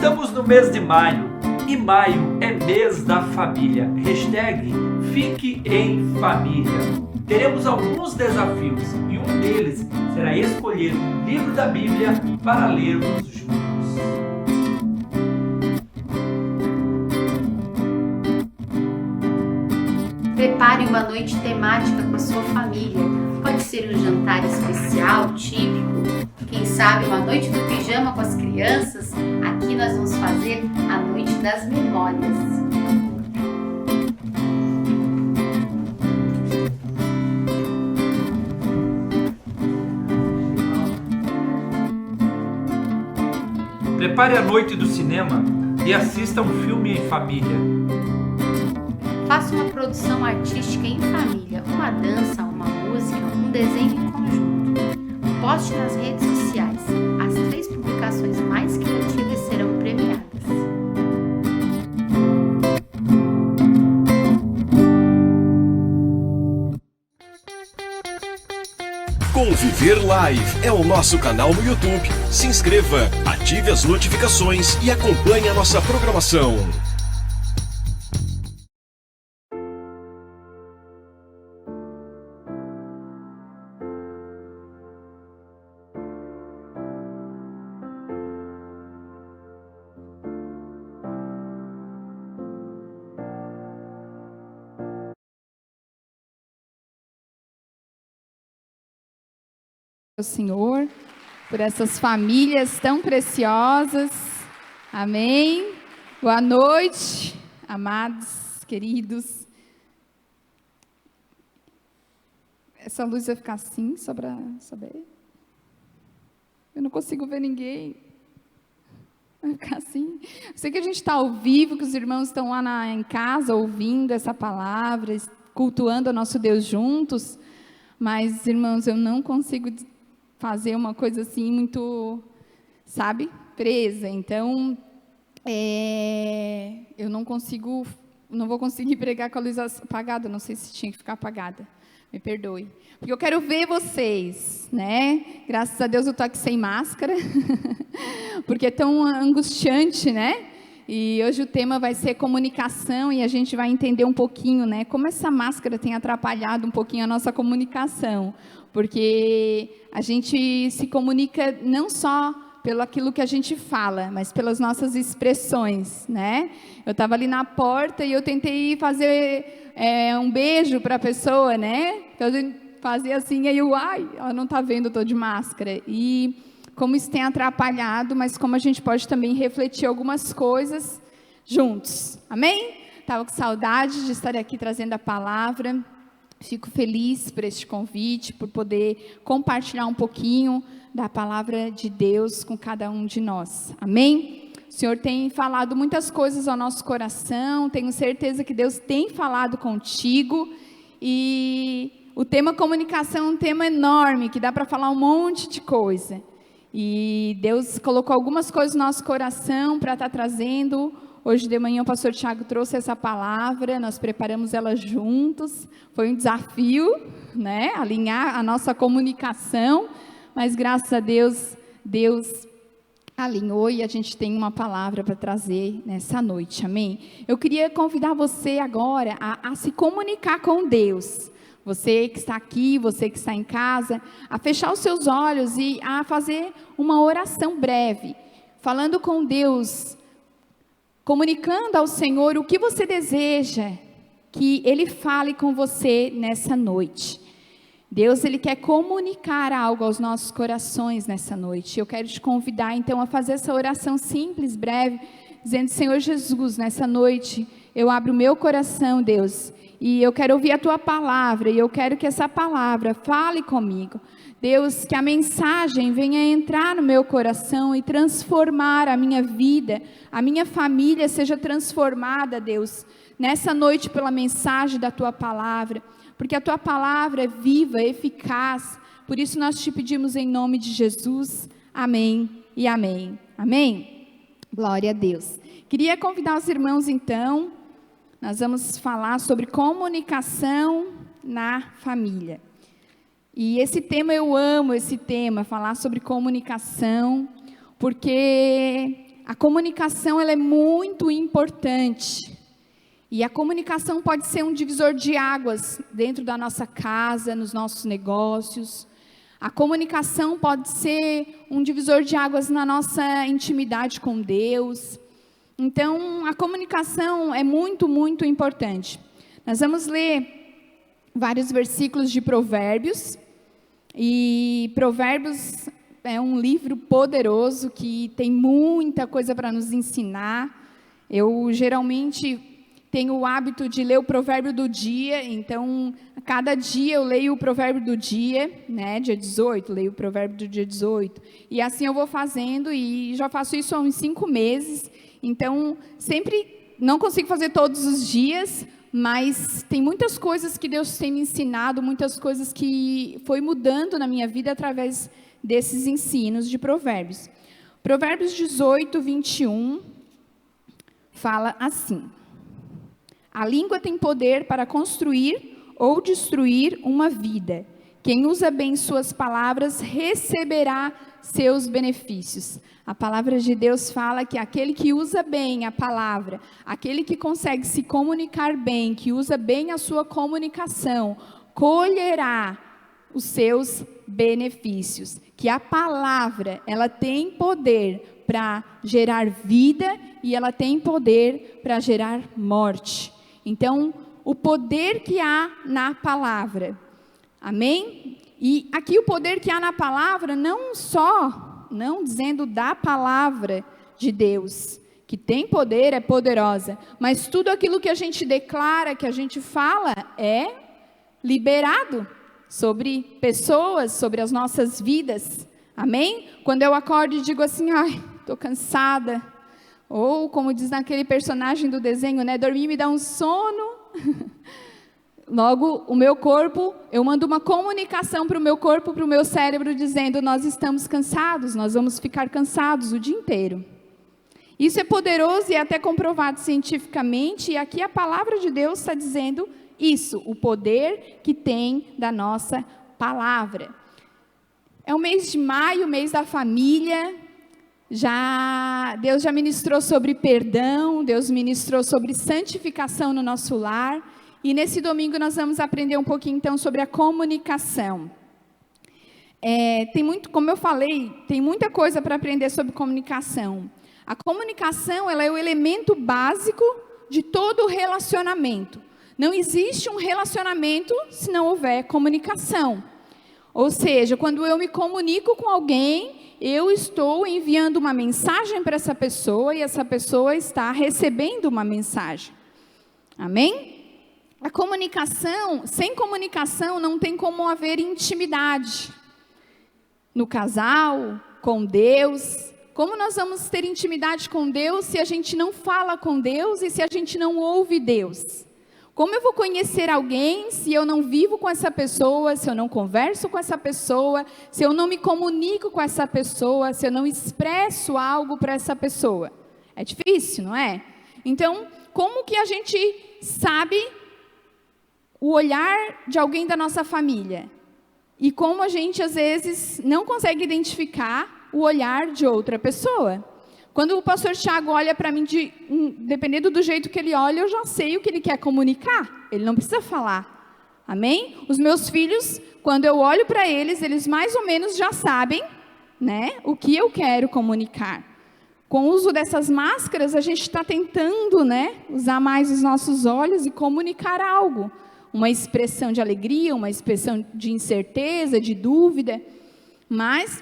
Estamos no mês de maio e maio é mês da família. Hashtag Fique em Família. Teremos alguns desafios e um deles será escolher um livro da Bíblia para lermos juntos. Prepare uma noite temática com a sua família. Pode ser um jantar especial, típico. Quem sabe uma noite do pijama com as crianças. Aqui nós vamos fazer a Noite das Memórias. Prepare a noite do cinema e assista um filme em família. Faça uma produção artística em família, uma dança, uma música, um desenho em conjunto. Poste nas redes sociais. As 3 publicações mais criativas serão premiadas. Conviver Live é o nosso canal no YouTube. Se inscreva, ative as notificações e acompanhe a nossa programação. Ao Senhor, por essas famílias tão preciosas. Amém. Boa noite, amados, queridos. Essa luz vai ficar assim, só para saber. Eu não consigo ver ninguém. Vai ficar assim. Eu sei que a gente está ao vivo, que os irmãos estão lá em casa ouvindo essa palavra, cultuando o nosso Deus juntos. Mas, irmãos, eu não consigo fazer uma coisa assim muito, sabe, presa. Então, eu não vou conseguir pregar com a luz apagada. Não sei se tinha que ficar apagada. Me perdoe. Porque eu quero ver vocês, né? Graças a Deus eu estou aqui sem máscara. Porque é tão angustiante, né? E hoje o tema vai ser comunicação e a gente vai entender um pouquinho, né? Como essa máscara tem atrapalhado um pouquinho a nossa comunicação. Porque a gente se comunica não só pelo aquilo que a gente fala, mas pelas nossas expressões, né? Eu estava ali na porta e eu tentei fazer um beijo para a pessoa, né? Então, eu fazia assim, aí ela não está vendo, eu estou de máscara. E como isso tem atrapalhado, mas como a gente pode também refletir algumas coisas juntos. Amém? Estava com saudade de estar aqui trazendo a palavra. Fico feliz por este convite, por poder compartilhar um pouquinho da palavra de Deus com cada um de nós. Amém? O Senhor tem falado muitas coisas ao nosso coração, tenho certeza que Deus tem falado contigo. E o tema comunicação é um tema enorme, que dá para falar um monte de coisa. E Deus colocou algumas coisas no nosso coração para estar trazendo. Hoje de manhã o pastor Tiago trouxe essa palavra, nós preparamos ela juntos. Foi um desafio, né? Alinhar a nossa comunicação, mas graças a Deus, Deus alinhou e a gente tem uma palavra para trazer nessa noite, amém? Eu queria convidar você agora a se comunicar com Deus. Você que está aqui, você que está em casa, a fechar os seus olhos e a fazer uma oração breve, falando com Deus, comunicando ao Senhor o que você deseja que Ele fale com você nessa noite. Deus, Ele quer comunicar algo aos nossos corações nessa noite. Eu quero te convidar, então, a fazer essa oração simples, breve, dizendo: Senhor Jesus, nessa noite, eu abro o meu coração, Deus, e eu quero ouvir a Tua palavra, e eu quero que essa palavra fale comigo. Deus, que a mensagem venha entrar no meu coração e transformar a minha vida, a minha família seja transformada, Deus, nessa noite pela mensagem da Tua palavra, porque a Tua palavra é viva, eficaz. Por isso nós te pedimos em nome de Jesus, amém e amém. Amém? Glória a Deus. Queria convidar os irmãos então, nós vamos falar sobre comunicação na família. E esse tema, eu amo esse tema, falar sobre comunicação, porque a comunicação ela é muito importante. E a comunicação pode ser um divisor de águas dentro da nossa casa, nos nossos negócios. A comunicação pode ser um divisor de águas na nossa intimidade com Deus. Então, a comunicação é muito, muito importante. Nós vamos ler vários versículos de Provérbios. E Provérbios é um livro poderoso que tem muita coisa para nos ensinar. Eu geralmente tenho o hábito de ler o provérbio do dia, então a cada dia eu leio o provérbio do dia, né, dia 18, leio o provérbio do dia 18, e assim eu vou fazendo, e já faço isso há uns 5 meses, então sempre não consigo fazer todos os dias, mas tem muitas coisas que Deus tem me ensinado, muitas coisas que foi mudando na minha vida através desses ensinos de provérbios. Provérbios 18, 21, fala assim: a língua tem poder para construir ou destruir uma vida. Quem usa bem suas palavras receberá seus benefícios. A palavra de Deus fala que aquele que usa bem a palavra, aquele que consegue se comunicar bem, que usa bem a sua comunicação, colherá os seus benefícios. Que a palavra, ela tem poder para gerar vida e ela tem poder para gerar morte. Então, o poder que há na palavra, amém? E aqui o poder que há na palavra, não dizendo da palavra de Deus, que tem poder, é poderosa, mas tudo aquilo que a gente declara, que a gente fala, é liberado sobre pessoas, sobre as nossas vidas, amém? Quando eu acordo e digo assim, ai, estou cansada, ou como diz naquele personagem do desenho, né, dormir me dá um sono, logo o meu corpo, eu mando uma comunicação para o meu corpo, para o meu cérebro, dizendo, nós estamos cansados, nós vamos ficar cansados o dia inteiro. Isso é poderoso e é até comprovado cientificamente, e aqui a palavra de Deus está dizendo isso, o poder que tem da nossa palavra. É o mês de maio, mês da família. Deus já ministrou sobre perdão, Deus ministrou sobre santificação no nosso lar, e nesse domingo nós vamos aprender um pouquinho então sobre a comunicação. Como eu falei, tem muita coisa para aprender sobre comunicação. A comunicação, ela é o elemento básico de todo relacionamento. Não existe um relacionamento se não houver comunicação. Ou seja, quando eu me comunico com alguém, eu estou enviando uma mensagem para essa pessoa e essa pessoa está recebendo uma mensagem. Amém? A comunicação, sem comunicação não tem como haver intimidade. No casal, com Deus. Como nós vamos ter intimidade com Deus se a gente não fala com Deus e se a gente não ouve Deus? Como eu vou conhecer alguém se eu não vivo com essa pessoa, se eu não converso com essa pessoa, se eu não me comunico com essa pessoa, se eu não expresso algo para essa pessoa? É difícil, não é? Então, como que a gente sabe o olhar de alguém da nossa família? E como a gente, às vezes, não consegue identificar o olhar de outra pessoa? Quando o pastor Tiago olha para mim, dependendo do jeito que ele olha, eu já sei o que ele quer comunicar. Ele não precisa falar. Amém? Os meus filhos, quando eu olho para eles, eles mais ou menos já sabem, né, o que eu quero comunicar. Com o uso dessas máscaras, a gente está tentando, né, usar mais os nossos olhos e comunicar algo. Uma expressão de alegria, uma expressão de incerteza, de dúvida. Mas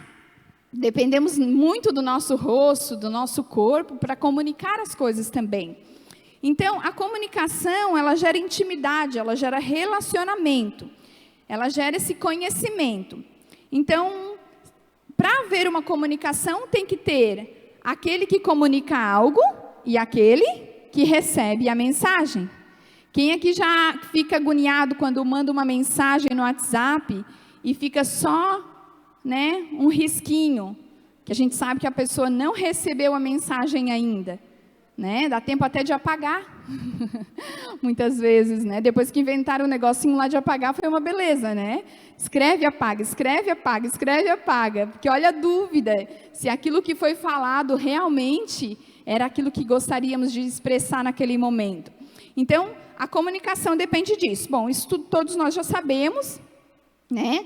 dependemos muito do nosso rosto, do nosso corpo, para comunicar as coisas também. Então, a comunicação, ela gera intimidade, ela gera relacionamento, ela gera esse conhecimento. Então, para haver uma comunicação, tem que ter aquele que comunica algo e aquele que recebe a mensagem. Quem aqui já fica agoniado quando manda uma mensagem no WhatsApp e fica só, né, um risquinho, que a gente sabe que a pessoa não recebeu a mensagem ainda. né? Dá tempo até de apagar, muitas vezes, né? Depois que inventaram o negocinho lá de apagar, foi uma beleza, né? Escreve, apaga, escreve, apaga, escreve, apaga. Porque olha a dúvida, se aquilo que foi falado realmente era aquilo que gostaríamos de expressar naquele momento. Então, a comunicação depende disso. Bom, isso tudo todos nós já sabemos, né?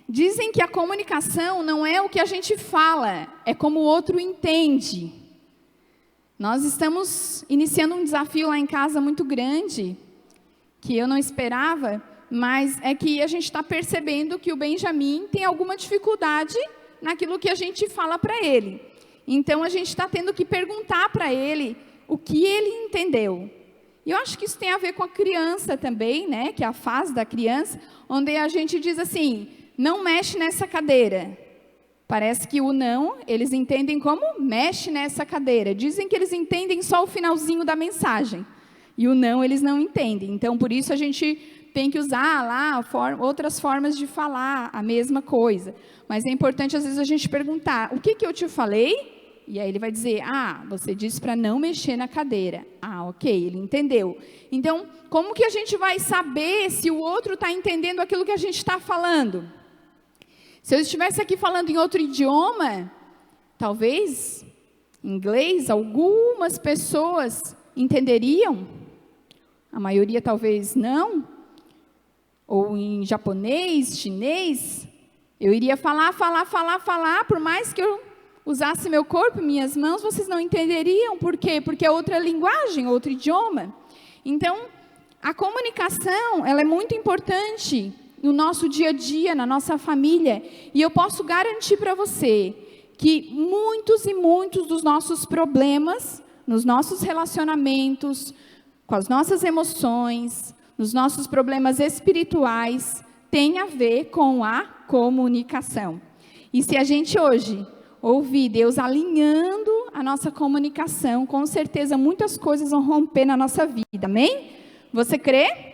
Dizem que a comunicação não é o que a gente fala, é como o outro entende. Nós estamos iniciando um desafio lá em casa muito grande, que eu não esperava, mas é que a gente está percebendo que o Benjamin tem alguma dificuldade naquilo que a gente fala para ele. Então, a gente está tendo que perguntar para ele o que ele entendeu. E eu acho que isso tem a ver com a criança também, né? Que é a fase da criança, onde a gente diz assim, não mexe nessa cadeira. Parece que o não, eles entendem como mexe nessa cadeira. Dizem que eles entendem só o finalzinho da mensagem. E o não, eles não entendem. Então, por isso a gente tem que usar lá outras formas de falar a mesma coisa. Mas é importante, às vezes, a gente perguntar, o que eu te falei? E aí ele vai dizer, você disse para não mexer na cadeira. Ok, ele entendeu. Então, como que a gente vai saber se o outro está entendendo aquilo que a gente está falando? Se eu estivesse aqui falando em outro idioma, talvez, inglês, algumas pessoas entenderiam, a maioria talvez não, ou em japonês, chinês, eu iria falar, por mais que eu usasse meu corpo e minhas mãos, vocês não entenderiam. Por quê? Porque é outra linguagem, outro idioma. Então, a comunicação, ela é muito importante no nosso dia a dia, na nossa família. E eu posso garantir para você que muitos e muitos dos nossos problemas, nos nossos relacionamentos, com as nossas emoções, nos nossos problemas espirituais, tem a ver com a comunicação. E se a gente hoje ouvir Deus alinhando a nossa comunicação, com certeza muitas coisas vão romper na nossa vida, amém? Você crê?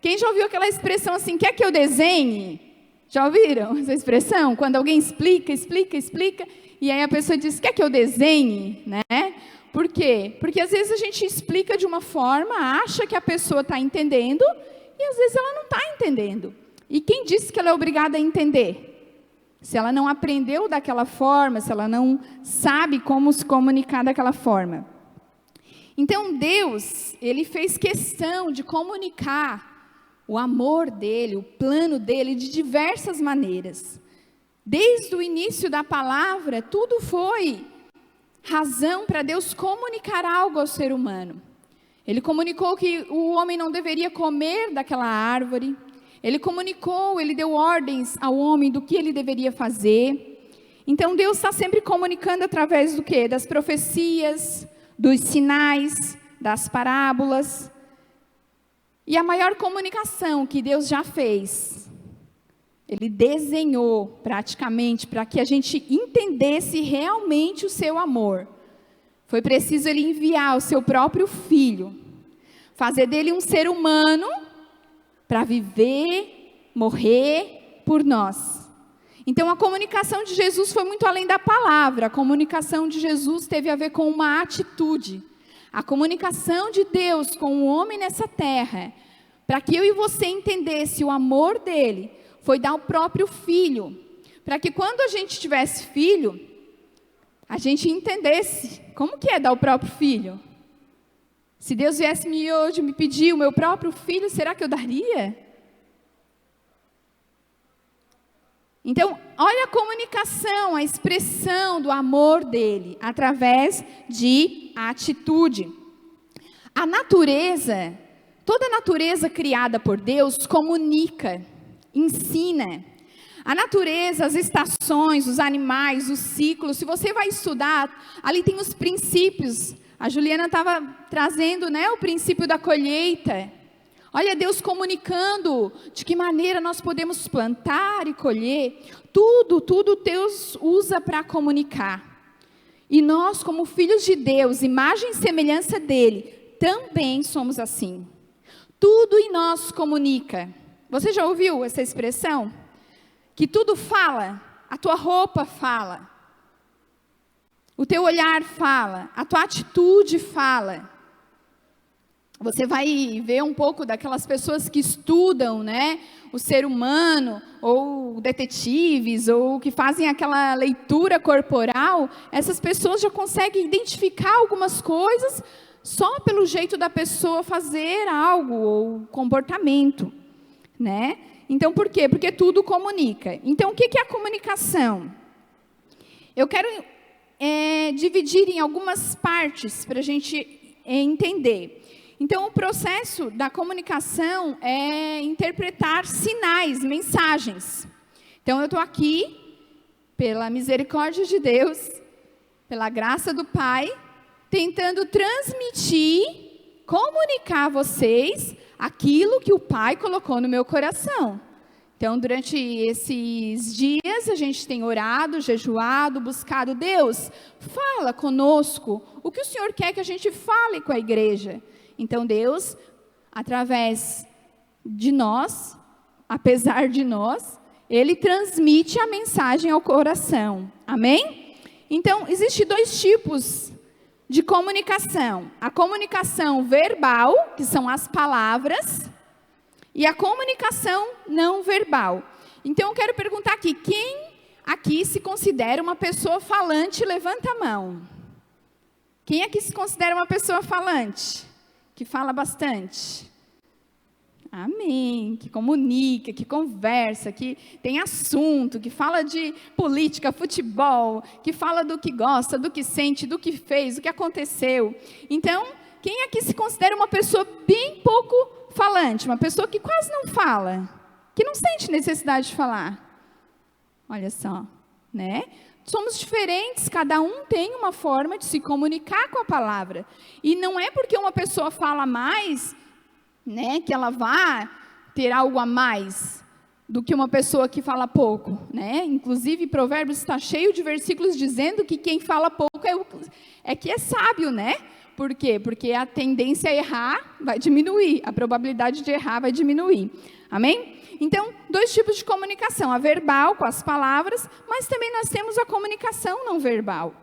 Quem já ouviu aquela expressão assim, quer que eu desenhe? Já ouviram essa expressão? Quando alguém explica, e aí a pessoa diz, quer que eu desenhe? Né? Por quê? Porque às vezes a gente explica de uma forma, acha que a pessoa está entendendo, e às vezes ela não está entendendo. E quem disse que ela é obrigada a entender? Se ela não aprendeu daquela forma, se ela não sabe como se comunicar daquela forma. Então Deus, Ele fez questão de comunicar o amor dEle, o plano dEle de diversas maneiras. Desde o início da palavra, tudo foi razão para Deus comunicar algo ao ser humano. Ele comunicou que o homem não deveria comer daquela árvore. Ele comunicou, ele deu ordens ao homem do que ele deveria fazer. Então Deus está sempre comunicando através do quê? Das profecias, dos sinais, das parábolas. E a maior comunicação que Deus já fez, Ele desenhou praticamente para que a gente entendesse realmente o seu amor. Foi preciso Ele enviar o seu próprio Filho, fazer dele um ser humano para viver, morrer por nós. Então a comunicação de Jesus foi muito além da palavra. A comunicação de Jesus teve a ver com uma atitude. A comunicação de Deus com o homem nessa terra, para que eu e você entendesse o amor dele, foi dar o próprio Filho. Para que quando a gente tivesse filho, a gente entendesse como que é dar o próprio filho. Se Deus viesse hoje me pedir o meu próprio filho, será que eu daria? Então, olha a comunicação, a expressão do amor dele, através de atitude. A natureza, toda a natureza criada por Deus comunica, ensina. A natureza, as estações, os animais, os ciclos, se você vai estudar, ali tem os princípios. A Juliana estava trazendo, o princípio da colheita. Olha, Deus comunicando de que maneira nós podemos plantar e colher. Tudo Deus usa para comunicar. E nós, como filhos de Deus, imagem e semelhança dele, também somos assim. Tudo em nós comunica. Você já ouviu essa expressão? Que tudo fala, a tua roupa fala. O teu olhar fala, a tua atitude fala. Você vai ver um pouco daquelas pessoas que estudam, né, o ser humano, ou detetives, ou que fazem aquela leitura corporal. Essas pessoas já conseguem identificar algumas coisas só pelo jeito da pessoa fazer algo, ou comportamento, né? Então, por quê? Porque tudo comunica. Então, o que é a comunicação? Eu quero dividir em algumas partes para a gente entender. Então, o processo da comunicação é interpretar sinais, mensagens. Então, eu estou aqui, pela misericórdia de Deus, pela graça do Pai, tentando transmitir, comunicar a vocês aquilo que o Pai colocou no meu coração. Então, durante esses dias, a gente tem orado, jejuado, buscado. Deus, fala conosco o que o Senhor quer que a gente fale com a igreja. Então, Deus, através de nós, apesar de nós, Ele transmite a mensagem ao coração. Amém? Então, existem 2 tipos de comunicação. A comunicação verbal, que são as palavras, e a comunicação não verbal. Então, eu quero perguntar aqui, quem aqui se considera uma pessoa falante? Levanta a mão. Quem aqui se considera uma pessoa falante? Que fala bastante? Amém. Que comunica, que conversa, que tem assunto, que fala de política, futebol, que fala do que gosta, do que sente, do que fez, do que aconteceu. Então, quem aqui se considera uma pessoa bem pouco falante? Uma pessoa que quase não fala, que não sente necessidade de falar? Olha só, né? Somos diferentes, cada um tem uma forma de se comunicar com a palavra. E não é porque uma pessoa fala mais, né, que ela vai ter algo a mais do que uma pessoa que fala pouco, né? Inclusive, Provérbios está cheio de versículos dizendo que quem fala pouco é que é sábio, né? Por quê? Porque a tendência a errar vai diminuir, a probabilidade de errar vai diminuir. Amém? Então, 2 tipos de comunicação, a verbal, com as palavras, mas também nós temos a comunicação não verbal.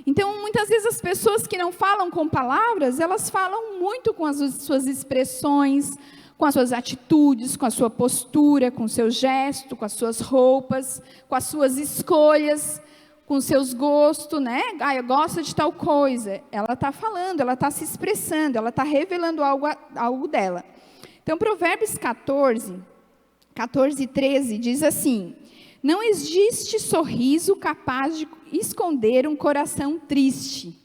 Então, muitas vezes as pessoas que não falam com palavras, elas falam muito com as suas expressões, com as suas atitudes, com a sua postura, com o seu gesto, com as suas roupas, com as suas escolhas, com os seus gostos, né? Ah, eu gosto de tal coisa. Ela está falando, ela está se expressando, ela está revelando algo dela. Então, Provérbios 14:13 diz assim: não existe sorriso capaz de esconder um coração triste.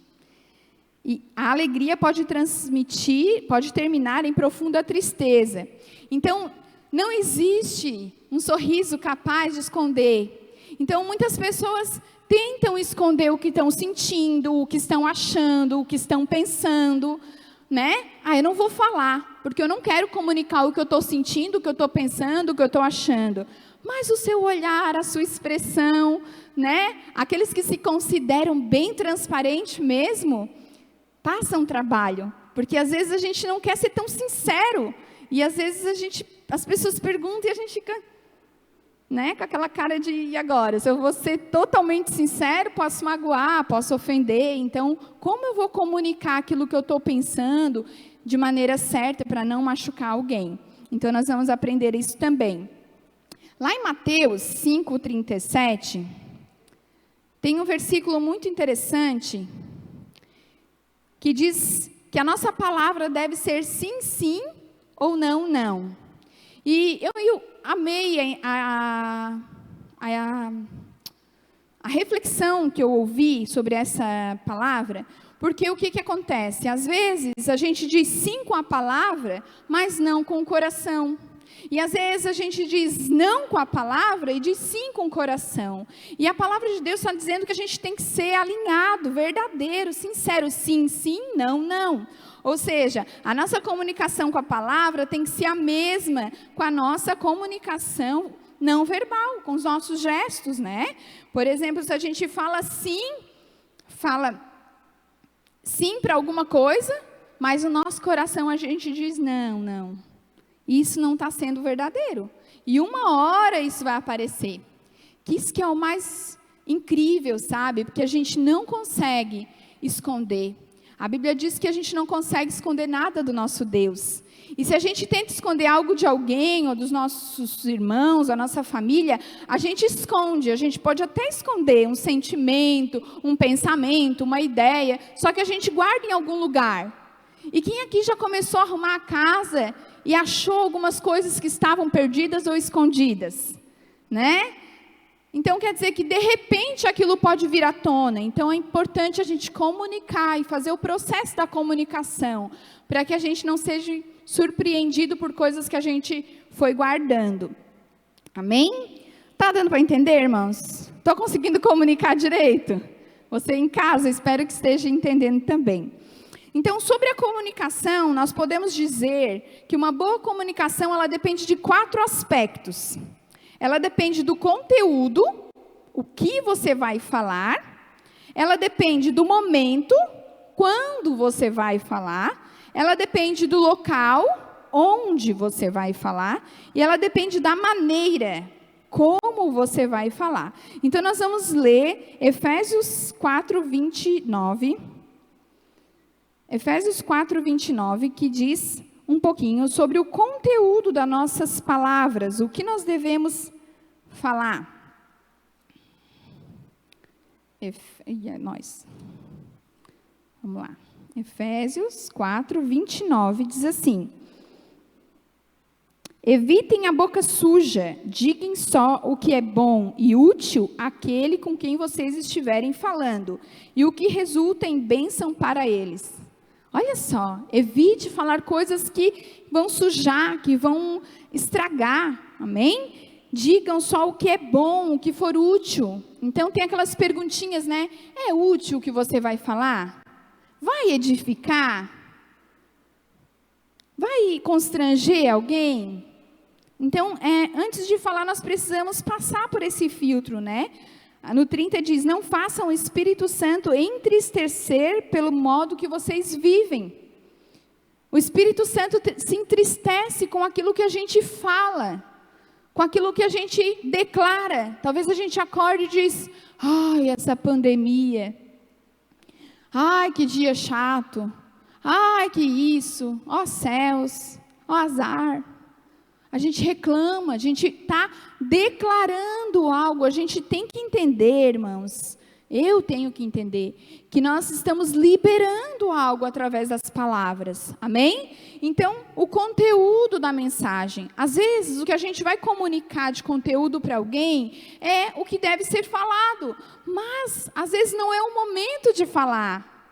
E a alegria pode terminar em profunda tristeza. Então, não existe um sorriso capaz de esconder. Então, muitas pessoas tentam esconder o que estão sentindo, o que estão achando, o que estão pensando, né? Ah, eu não vou falar, porque eu não quero comunicar o que eu estou sentindo, o que eu estou pensando, o que eu estou achando. Mas o seu olhar, a sua expressão, né? Aqueles que se consideram bem transparentes mesmo, passam trabalho. Porque às vezes a gente não quer ser tão sincero. E às vezes as pessoas perguntam e a gente fica, né, com aquela cara de, e agora? Se eu vou ser totalmente sincero, posso magoar, posso ofender. Então, como eu vou comunicar aquilo que eu estou pensando de maneira certa para não machucar alguém? Então, nós vamos aprender isso também. Lá em Mateus 5:37, tem um versículo muito interessante que diz que a nossa palavra deve ser sim, sim ou não, não. E eu amei a reflexão que eu ouvi sobre essa palavra, porque o que acontece? Às vezes a gente diz sim com a palavra, mas não com o coração. E às vezes a gente diz não com a palavra e diz sim com o coração. E a palavra de Deus está dizendo que a gente tem que ser alinhado, verdadeiro, sincero, sim, sim, não, não. Ou seja, a nossa comunicação com a palavra tem que ser a mesma com a nossa comunicação não verbal, com os nossos gestos, né? Por exemplo, se a gente fala sim para alguma coisa, mas no nosso coração a gente diz não, não. Isso não está sendo verdadeiro. E uma hora isso vai aparecer. Que isso que é o mais incrível, sabe? Porque a gente não consegue esconder. A Bíblia diz que a gente não consegue esconder nada do nosso Deus. E se a gente tenta esconder algo de alguém, ou dos nossos irmãos, da nossa família, a gente esconde. A gente pode até esconder um sentimento, um pensamento, uma ideia, só que a gente guarda em algum lugar. E quem aqui já começou a arrumar a casa e achou algumas coisas que estavam perdidas ou escondidas? Né? Então, quer dizer que, de repente, aquilo pode vir à tona. Então, é importante a gente comunicar e fazer o processo da comunicação, para que a gente não seja surpreendido por coisas que a gente foi guardando. Amém? Tá dando para entender, irmãos? Estou conseguindo comunicar direito? Você em casa, espero que esteja entendendo também. Então, sobre a comunicação, nós podemos dizer que uma boa comunicação, ela depende de 4 aspectos. Ela depende do conteúdo, o que você vai falar. Ela depende do momento, quando você vai falar. Ela depende do local, onde você vai falar. E ela depende da maneira, como você vai falar. Então, nós vamos ler Efésios 4:29. Efésios 4:29, que diz um pouquinho sobre o conteúdo das nossas palavras, o que nós devemos falar. Nós. Vamos lá. Efésios 4:29 diz assim: evitem a boca suja, digam só o que é bom e útil àquele com quem vocês estiverem falando, e o que resulta em bênção para eles. Olha só, evite falar coisas que vão sujar, que vão estragar, amém? Digam só o que é bom, o que for útil. Então tem aquelas perguntinhas, né? É útil o que você vai falar? Vai edificar? Vai constranger alguém? Então, antes de falar, nós precisamos passar por esse filtro, né? No 30 diz, não façam o Espírito Santo entristecer pelo modo que vocês vivem. O Espírito Santo se entristece com aquilo que a gente fala, com aquilo que a gente declara. Talvez a gente acorde e diz, ai, essa pandemia, ai, que dia chato, ai, que isso, ó céus, ó azar. A gente reclama, a gente está declarando algo. A gente tem que entender, irmãos, eu tenho que entender, que nós estamos liberando algo através das palavras, amém? Então, o conteúdo da mensagem, às vezes o que a gente vai comunicar de conteúdo para alguém é o que deve ser falado, mas às vezes não é o momento de falar.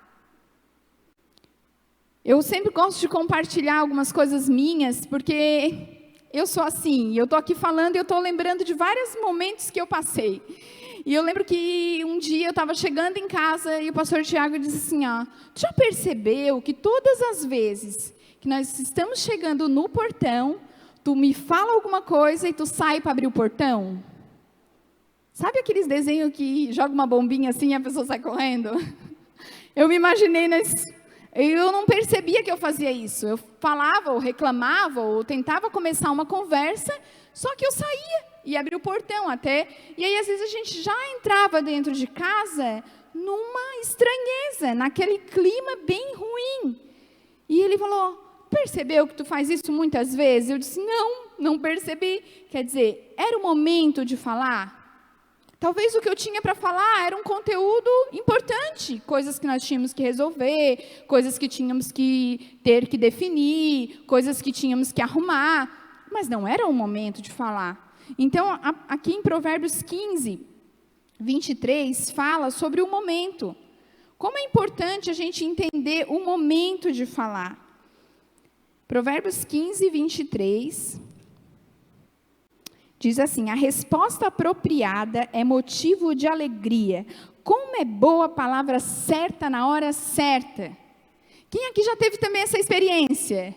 Eu sempre gosto de compartilhar algumas coisas minhas, porque eu sou assim, eu estou aqui falando e eu estou lembrando de vários momentos que eu passei. E eu lembro que um dia eu estava chegando em casa e o pastor Tiago disse assim, ó, tu já percebeu que todas as vezes que nós estamos chegando no portão, tu me fala alguma coisa e tu sai para abrir o portão? Sabe aqueles desenhos que joga uma bombinha assim e a pessoa sai correndo? Eu me imaginei eu não percebia que eu fazia isso. Eu falava, ou reclamava, ou tentava começar uma conversa, só que eu saía e abria o portão até. E aí, às vezes, a gente já entrava dentro de casa numa estranheza, naquele clima bem ruim. E ele falou, percebeu que tu faz isso muitas vezes? Eu disse, não percebi. Quer dizer, era o momento de falar? Talvez o que eu tinha para falar era um conteúdo importante, coisas que nós tínhamos que resolver, coisas que tínhamos que ter que definir, coisas que tínhamos que arrumar, mas não era o momento de falar. Então, aqui em Provérbios 15:23, fala sobre o momento. Como é importante a gente entender o momento de falar. Provérbios 15:23... diz assim, a resposta apropriada é motivo de alegria. Como é boa a palavra certa na hora certa. Quem aqui já teve também essa experiência?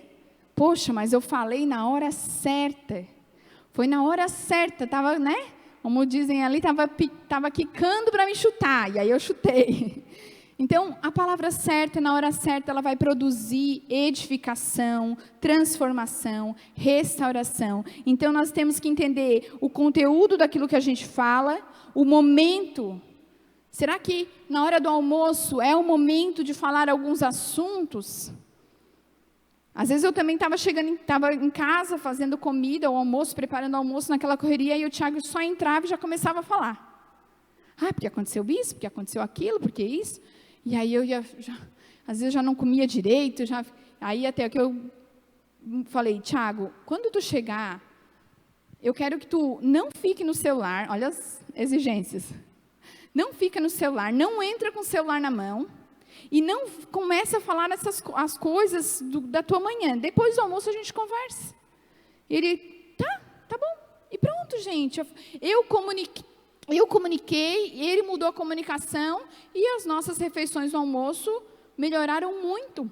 Poxa, mas eu falei na hora certa. Foi na hora certa, estava, né? Como dizem ali, estava quicando para me chutar, e aí eu chutei. Então, a palavra certa, na hora certa, ela vai produzir edificação, transformação, restauração. Então, nós temos que entender o conteúdo daquilo que a gente fala, o momento Será que na hora do almoço é o momento de falar alguns assuntos? Às vezes eu também estava em casa fazendo comida, o almoço, preparando o almoço naquela correria, e o Tiago só entrava e já começava a falar. Porque aconteceu isso, porque aconteceu aquilo, porque isso. E aí eu às vezes já não comia direito, aí até que eu falei, Tiago, quando tu chegar, eu quero que tu não fique no celular, olha as exigências. Não fica no celular, não entra com o celular na mão e não começa a falar as coisas da tua manhã. Depois do almoço a gente conversa. Ele, tá bom. E pronto, gente. Eu comuniquei, ele mudou a comunicação e as nossas refeições no almoço melhoraram muito.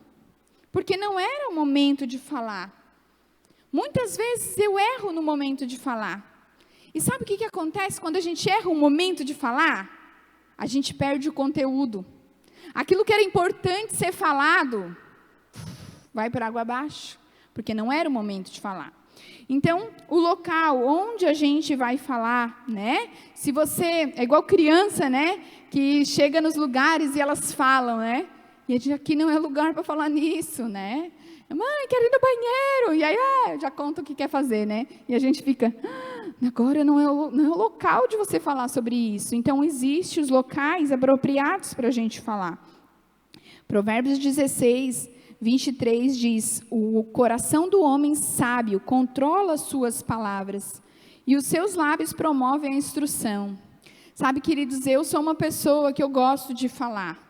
Porque não era o momento de falar. Muitas vezes eu erro no momento de falar. E sabe o que acontece quando a gente erra o momento de falar? A gente perde o conteúdo. Aquilo que era importante ser falado, vai por água abaixo, porque não era o momento de falar. Então, o local onde a gente vai falar, né? Se você, é igual criança, né? Que chega nos lugares e elas falam, né? E a gente, aqui não é lugar para falar nisso, né? Mãe, quero ir no banheiro. E aí, já conta o que quer fazer, né? E a gente fica, agora não é o local de você falar sobre isso. Então, existem os locais apropriados para a gente falar. Provérbios 16, 23 diz, o coração do homem sábio controla as suas palavras, e os seus lábios promovem a instrução. Sabe, queridos, eu sou uma pessoa que eu gosto de falar.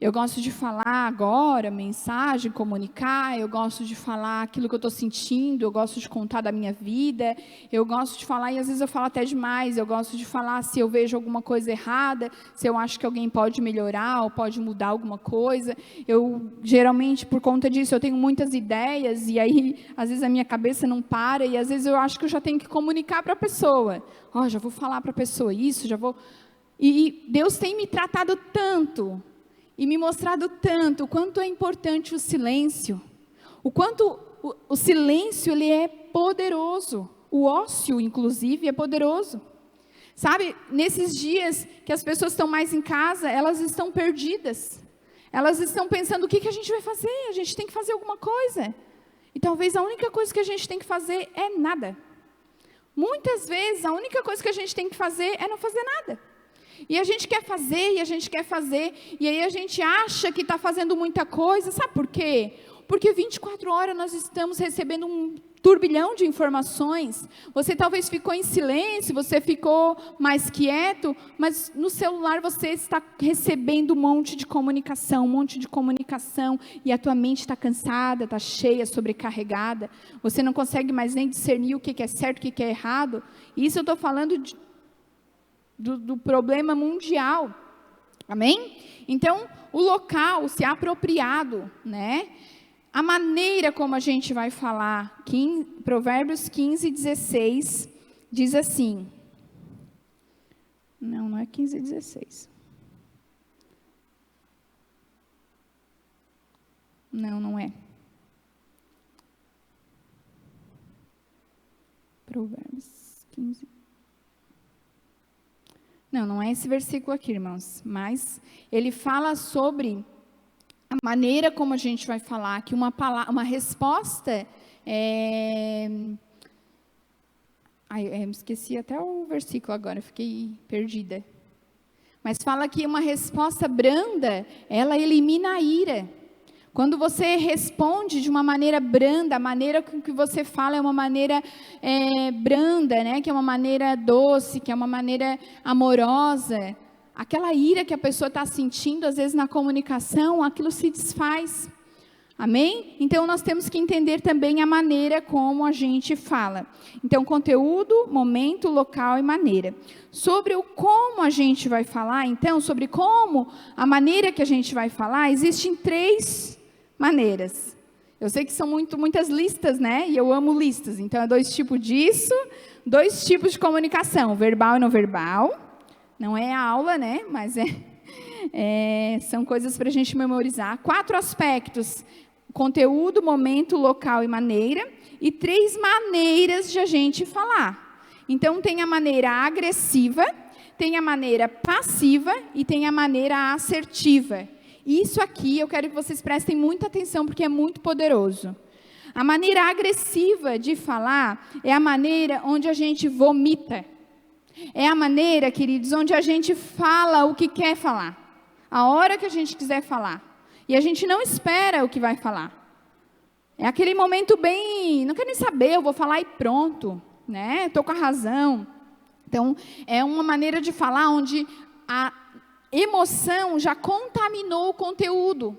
Eu gosto de falar agora, mensagem, comunicar, eu gosto de falar aquilo que eu estou sentindo, eu gosto de contar da minha vida, eu gosto de falar, e às vezes eu falo até demais, eu gosto de falar se eu vejo alguma coisa errada, se eu acho que alguém pode melhorar ou pode mudar alguma coisa. Eu, geralmente, por conta disso, eu tenho muitas ideias, e aí, às vezes a minha cabeça não para, e às vezes eu acho que eu já tenho que comunicar para a pessoa. Já vou falar para a pessoa isso, já vou... E Deus tem me tratado tanto... E me mostrado tanto o quanto é importante o silêncio. O quanto o silêncio ele é poderoso. O ócio, inclusive, é poderoso. Sabe, nesses dias que as pessoas estão mais em casa, elas estão perdidas. Elas estão pensando, o que a gente vai fazer? A gente tem que fazer alguma coisa. E talvez a única coisa que a gente tem que fazer é nada. Muitas vezes, a única coisa que a gente tem que fazer é não fazer nada. E a gente quer fazer, e aí a gente acha que está fazendo muita coisa. Sabe por quê? Porque 24 horas nós estamos recebendo um turbilhão de informações. Você talvez ficou em silêncio, você ficou mais quieto, mas no celular você está recebendo um monte de comunicação, e a tua mente está cansada, está cheia, sobrecarregada. Você não consegue mais nem discernir o que é certo, o que é errado. E isso eu estou falando do problema mundial, amém? Então, o local, se apropriado, né? A maneira como a gente vai falar, Provérbios 15, 16, diz assim, não é 15, 16, não é, Provérbios 15, não é esse versículo aqui, irmãos, mas ele fala sobre a maneira como a gente vai falar, que uma resposta eu esqueci até o versículo agora, fiquei perdida. Mas fala que uma resposta branda, ela elimina a ira. Quando você responde de uma maneira branda, a maneira com que você fala é uma maneira branda, né? Que é uma maneira doce, que é uma maneira amorosa. Aquela ira que a pessoa está sentindo, às vezes na comunicação, aquilo se desfaz. Amém? Então, nós temos que entender também a maneira como a gente fala. Então, conteúdo, momento, local e maneira. Sobre o como a gente vai falar, então, sobre como a maneira que a gente vai falar, existem 3 maneiras. Eu sei que são muitas listas, né? E eu amo listas. Então, é 2 tipos disso, 2 tipos de comunicação, verbal e não verbal. Não é a aula, né? Mas são coisas para a gente memorizar. 4 aspectos: conteúdo, momento, local e maneira. E 3 maneiras de a gente falar. Então, tem a maneira agressiva, tem a maneira passiva e tem a maneira assertiva. Isso aqui eu quero que vocês prestem muita atenção, porque é muito poderoso. A maneira agressiva de falar é a maneira onde a gente vomita. É a maneira, queridos, onde a gente fala o que quer falar. A hora que a gente quiser falar. E a gente não espera o que vai falar. É aquele momento bem, não quero nem saber, eu vou falar e pronto, né? Estou com a razão. Então, é uma maneira de falar onde a emoção já contaminou o conteúdo.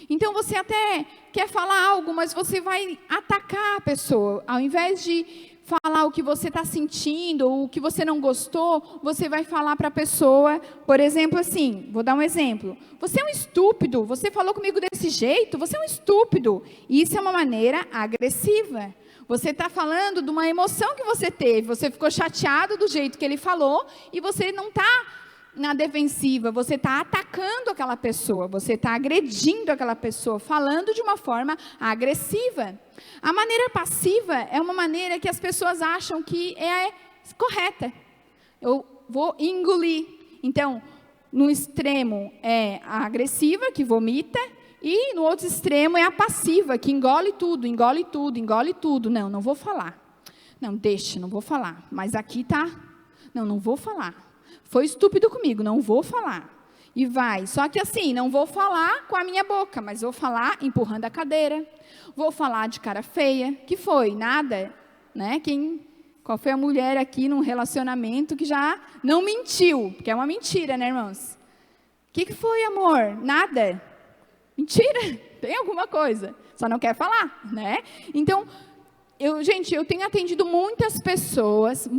Então, você até quer falar algo, mas você vai atacar a pessoa. Ao invés de falar o que você está sentindo, ou o que você não gostou, você vai falar para a pessoa, por exemplo, assim, vou dar um exemplo. Você é um estúpido, você falou comigo desse jeito, você é um estúpido. Isso é uma maneira agressiva. Você está falando de uma emoção que você teve, você ficou chateado do jeito que ele falou, e você não está na defensiva, você está atacando aquela pessoa, você está agredindo aquela pessoa, falando de uma forma agressiva. A maneira passiva é uma maneira que as pessoas acham que é correta. Eu vou engolir. Então, no extremo é a agressiva, que vomita, e no outro extremo é a passiva, que engole tudo, engole tudo, engole tudo. Não vou falar. Não, deixa, não vou falar. Mas aqui tá. Não vou falar. Foi estúpido comigo, não vou falar. E vai. Só que assim, não vou falar com a minha boca, mas vou falar empurrando a cadeira. Vou falar de cara feia. Que foi? Nada. Né? Qual foi a mulher aqui num relacionamento que já não mentiu? Porque é uma mentira, né, irmãos? O que foi, amor? Nada. Mentira. Tem alguma coisa. Só não quer falar, né? Então, eu tenho atendido muitas pessoas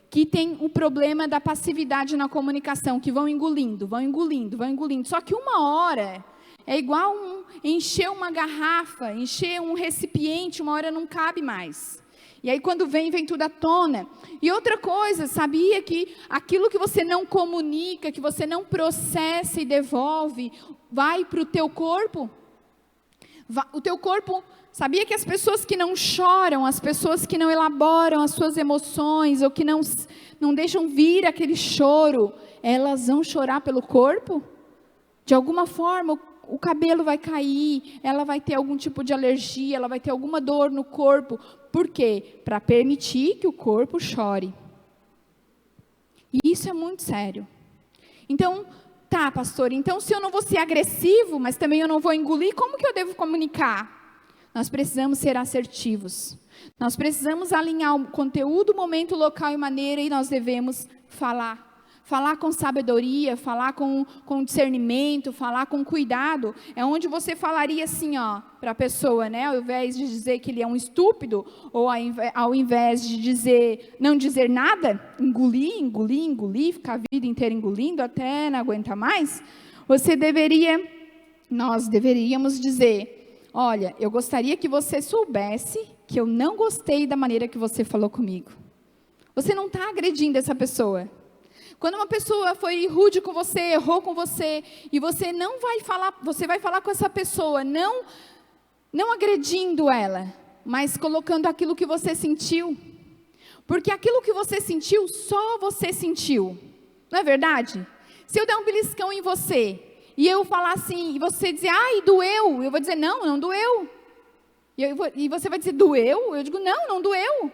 que têm o problema da passividade na comunicação, que vão engolindo. Só que uma hora é igual encher uma garrafa, encher um recipiente, uma hora não cabe mais. E aí quando vem tudo à tona. E outra coisa, sabia que aquilo que você não comunica, que você não processa e devolve, vai para o teu corpo? O teu corpo... Sabia que as pessoas que não choram, as pessoas que não elaboram as suas emoções, ou que não deixam vir aquele choro, elas vão chorar pelo corpo? De alguma forma, o cabelo vai cair, ela vai ter algum tipo de alergia, ela vai ter alguma dor no corpo. Por quê? Para permitir que o corpo chore. E isso é muito sério. Então, tá, pastor, então se eu não vou ser agressivo, mas também eu não vou engolir, como que eu devo comunicar? Nós precisamos ser assertivos. Nós precisamos alinhar o conteúdo, momento, local e maneira, e nós devemos falar. Falar com sabedoria, falar com discernimento, falar com cuidado. É onde você falaria assim, para a pessoa, né? Ao invés de dizer que ele é um estúpido, ou ao invés de não dizer nada, engolir, ficar a vida inteira engolindo até não aguentar mais, nós deveríamos dizer... Olha, eu gostaria que você soubesse que eu não gostei da maneira que você falou comigo. Você não está agredindo essa pessoa. Quando uma pessoa foi rude com você, errou com você, e você não vai falar, você vai falar com essa pessoa, não agredindo ela, mas colocando aquilo que você sentiu. Porque aquilo que você sentiu, só você sentiu. Não é verdade? Se eu der um beliscão em você... E eu falar assim, e você dizer, ai, doeu. Eu vou dizer, não doeu. E você vai dizer, doeu? Eu digo, não doeu.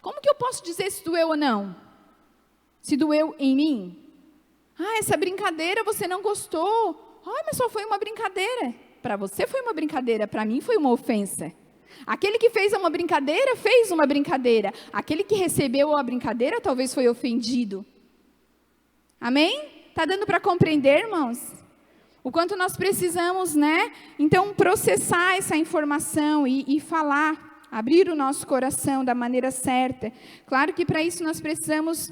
Como que eu posso dizer se doeu ou não? Se doeu em mim? Ah, essa brincadeira você não gostou. Ai, mas só foi uma brincadeira. Para você foi uma brincadeira, para mim foi uma ofensa. Aquele que fez uma brincadeira. Aquele que recebeu a brincadeira talvez foi ofendido. Amém? Está dando para compreender, irmãos? O quanto nós precisamos, né? Então, processar essa informação e falar, abrir o nosso coração da maneira certa. Claro que para isso nós precisamos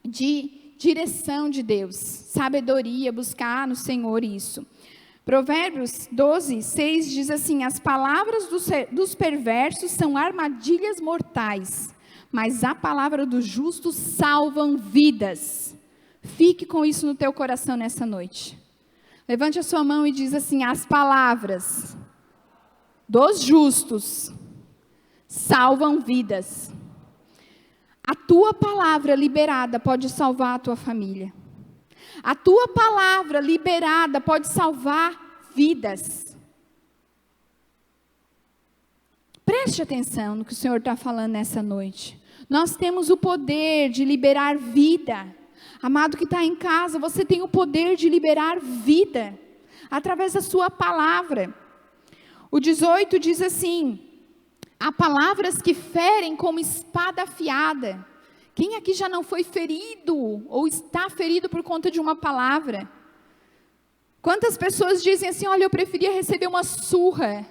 de direção de Deus, sabedoria, buscar no Senhor isso. Provérbios 12, 6 diz assim, as palavras dos perversos são armadilhas mortais, mas a palavra dos justos salvam vidas. Fique com isso no teu coração nessa noite. Levante a sua mão e diz assim, as palavras dos justos salvam vidas. A tua palavra liberada pode salvar a tua família. A tua palavra liberada pode salvar vidas. Preste atenção no que o Senhor está falando nessa noite. Nós temos o poder de liberar vida. Amado que está em casa, você tem o poder de liberar vida através da sua palavra. O 18 diz assim: há palavras que ferem como espada afiada. Quem aqui já não foi ferido ou está ferido por conta de uma palavra? Quantas pessoas dizem assim: olha, eu preferia receber uma surra,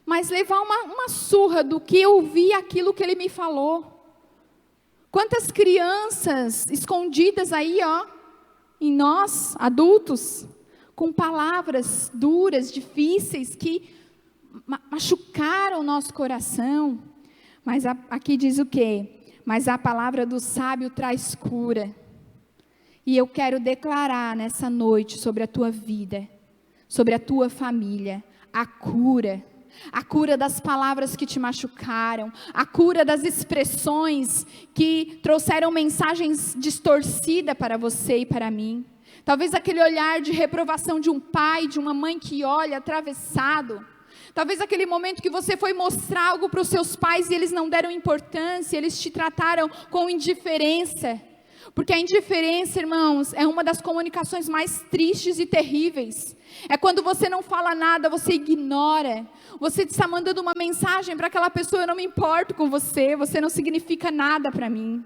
mas levar uma surra do que ouvir aquilo que ele me falou. Quantas crianças escondidas aí, ó, em nós, adultos, com palavras duras, difíceis, que machucaram o nosso coração. Mas aqui diz o quê? Mas a palavra do sábio traz cura. E eu quero declarar nessa noite sobre a tua vida, sobre a tua família, a cura. A cura das palavras que te machucaram, a cura das expressões que trouxeram mensagens distorcidas para você e para mim. Talvez aquele olhar de reprovação de um pai, de uma mãe que olha atravessado. Talvez aquele momento que você foi mostrar algo para os seus pais e eles não deram importância, eles te trataram com indiferença. Porque a indiferença, irmãos, é uma das comunicações mais tristes e terríveis. É quando você não fala nada, você ignora. Você está mandando uma mensagem para aquela pessoa: eu não me importo com você, você não significa nada para mim.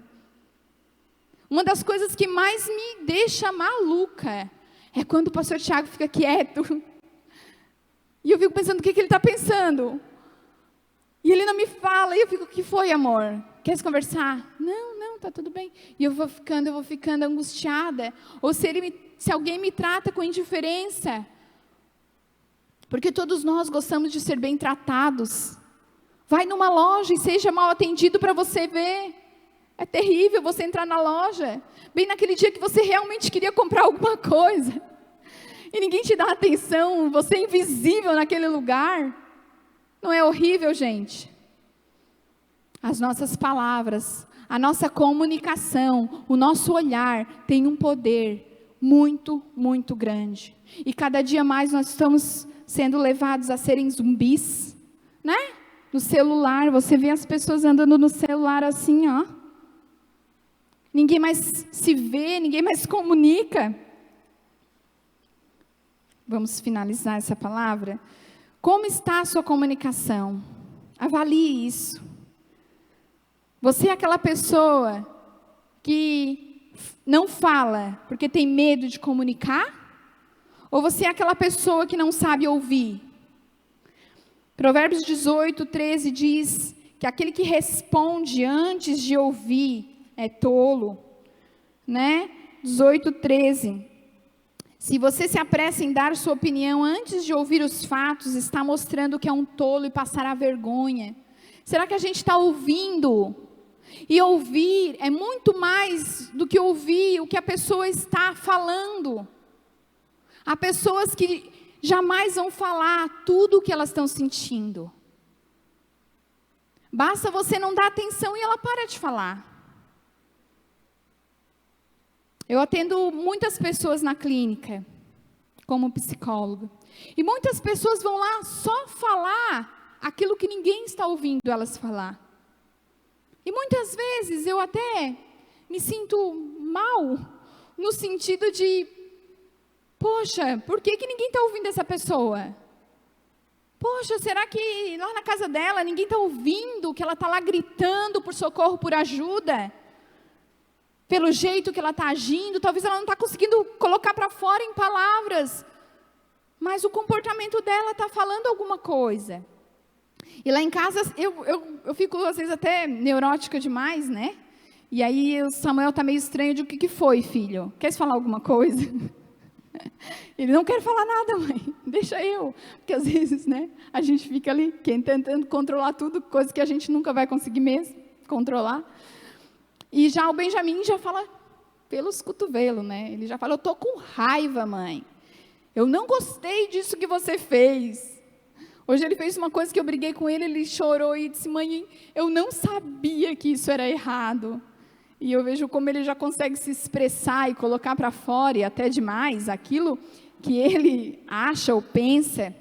Uma das coisas que mais me deixa maluca é quando o pastor Tiago fica quieto. E eu fico pensando, o que ele está pensando? E ele não me fala, e eu fico: o que foi, amor? Queres conversar? Não, está tudo bem. E eu vou ficando angustiada. Ou se alguém me trata com indiferença. Porque todos nós gostamos de ser bem tratados. Vai numa loja e seja mal atendido para você ver. É terrível você entrar na loja, bem naquele dia que você realmente queria comprar alguma coisa. E ninguém te dá atenção, você é invisível naquele lugar. Não é horrível, gente? As nossas palavras, a nossa comunicação, o nosso olhar tem um poder muito, muito grande. E cada dia mais nós estamos sendo levados a serem zumbis, né? No celular, você vê as pessoas andando no celular assim, ó. Ninguém mais se vê, ninguém mais comunica. Vamos finalizar essa palavra. Como está a sua comunicação? Avalie isso. Você é aquela pessoa que não fala porque tem medo de comunicar? Ou você é aquela pessoa que não sabe ouvir? Provérbios 18, 13 diz que aquele que responde antes de ouvir é tolo, né? 18, 13. Se você se apressa em dar sua opinião antes de ouvir os fatos, está mostrando que é um tolo e passará vergonha. Será que a gente está ouvindo? E ouvir é muito mais do que ouvir o que a pessoa está falando. Há pessoas que jamais vão falar tudo o que elas estão sentindo. Basta você não dar atenção e ela para de falar. Eu atendo muitas pessoas na clínica, como psicóloga. E muitas pessoas vão lá só falar aquilo que ninguém está ouvindo elas falar. E muitas vezes eu até me sinto mal, no sentido de, poxa, por que ninguém está ouvindo essa pessoa? Poxa, será que lá na casa dela ninguém está ouvindo que ela está lá gritando por socorro, por ajuda? Pelo jeito que ela está agindo, talvez ela não está conseguindo colocar para fora em palavras, mas o comportamento dela está falando alguma coisa. E lá em casa, eu fico às vezes até neurótica demais, né? E aí o Samuel está meio estranho de o que foi, filho? Queres falar alguma coisa? Ele não quer falar nada, mãe, deixa eu. Porque às vezes, né, a gente fica ali tentando controlar tudo, coisa que a gente nunca vai conseguir mesmo controlar. E já o Benjamin já fala pelos cotovelos, né? Ele já fala: eu estou com raiva, mãe. Eu não gostei disso que você fez. Hoje ele fez uma coisa que eu briguei com ele, ele chorou e disse: mãe, eu não sabia que isso era errado. E eu vejo como ele já consegue se expressar e colocar para fora, e até demais, aquilo que ele acha ou pensa.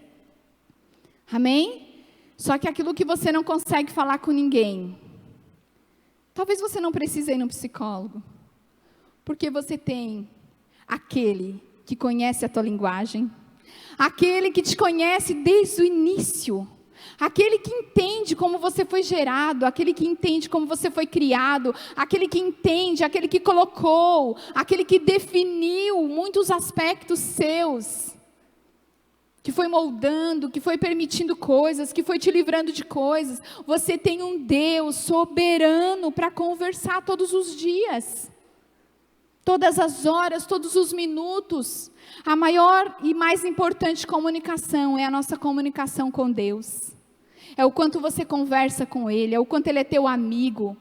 Amém? Só que aquilo que você não consegue falar com ninguém, talvez você não precise ir no psicólogo, porque você tem aquele que conhece a tua linguagem, aquele que te conhece desde o início, aquele que entende como você foi gerado, aquele que entende como você foi criado, aquele que entende, aquele que colocou, aquele que definiu muitos aspectos seus, que foi moldando, que foi permitindo coisas, que foi te livrando de coisas. Você tem um Deus soberano para conversar todos os dias, todas as horas, todos os minutos. A maior e mais importante comunicação é a nossa comunicação com Deus. É o quanto você conversa com Ele, é o quanto Ele é teu amigo,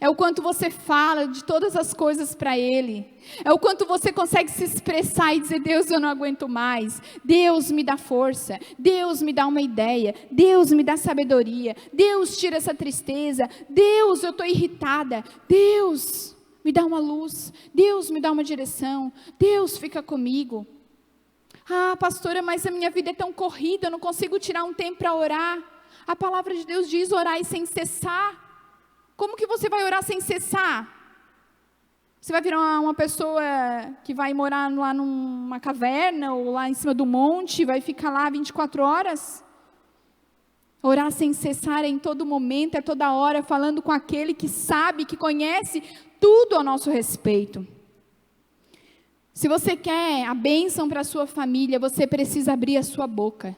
é o quanto você fala de todas as coisas para Ele, é o quanto você consegue se expressar e dizer: Deus, eu não aguento mais, Deus me dá força, Deus me dá uma ideia, Deus me dá sabedoria, Deus tira essa tristeza, Deus, eu estou irritada, Deus me dá uma luz, Deus me dá uma direção, Deus fica comigo. Ah, pastora, mas a minha vida é tão corrida, eu não consigo tirar um tempo para orar. A palavra de Deus diz: orai sem cessar. Como que você vai orar sem cessar? Você vai virar uma pessoa que vai morar lá numa caverna ou lá em cima do monte, vai ficar lá 24 horas? Orar sem cessar é em todo momento, é toda hora, falando com aquele que sabe, que conhece tudo ao nosso respeito. Se você quer a bênção para a sua família, você precisa abrir a sua boca.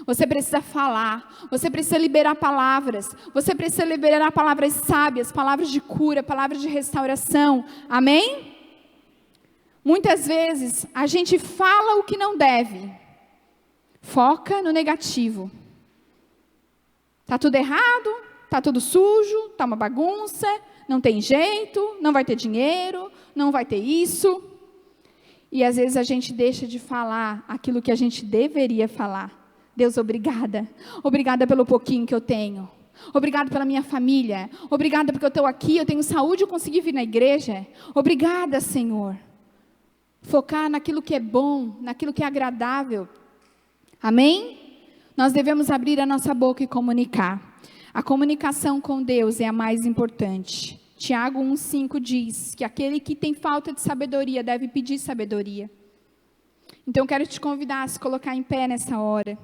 Você precisa falar, você precisa liberar palavras, você precisa liberar palavras sábias, palavras de cura, palavras de restauração, amém? Muitas vezes a gente fala o que não deve, foca no negativo. Está tudo errado, está tudo sujo, está uma bagunça, não tem jeito, não vai ter dinheiro, não vai ter isso. E às vezes a gente deixa de falar aquilo que a gente deveria falar. Deus, obrigada. Obrigada pelo pouquinho que eu tenho. Obrigada pela minha família. Obrigada porque eu estou aqui, eu tenho saúde, eu consegui vir na igreja. Obrigada, Senhor. Focar naquilo que é bom, naquilo que é agradável. Amém? Nós devemos abrir a nossa boca e comunicar. A comunicação com Deus é a mais importante. Tiago 1,5 diz que aquele que tem falta de sabedoria deve pedir sabedoria. Então eu quero te convidar a se colocar em pé nessa hora.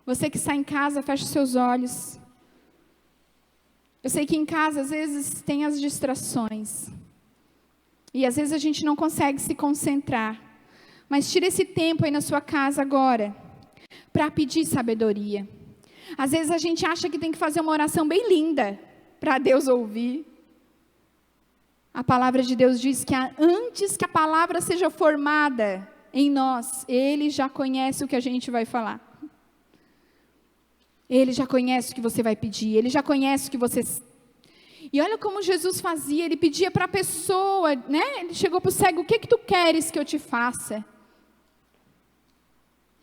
Você que está em casa, feche os seus olhos. Eu sei que em casa, às vezes, tem as distrações. E às vezes a gente não consegue se concentrar. Mas tire esse tempo aí na sua casa agora, para pedir sabedoria. Às vezes a gente acha que tem que fazer uma oração bem linda, para Deus ouvir. A palavra de Deus diz que antes que a palavra seja formada em nós, Ele já conhece o que a gente vai falar. Ele já conhece o que você vai pedir, Ele já conhece o que você... E olha como Jesus fazia, Ele pedia para a pessoa, né? Ele chegou para o cego: o que tu queres que eu te faça?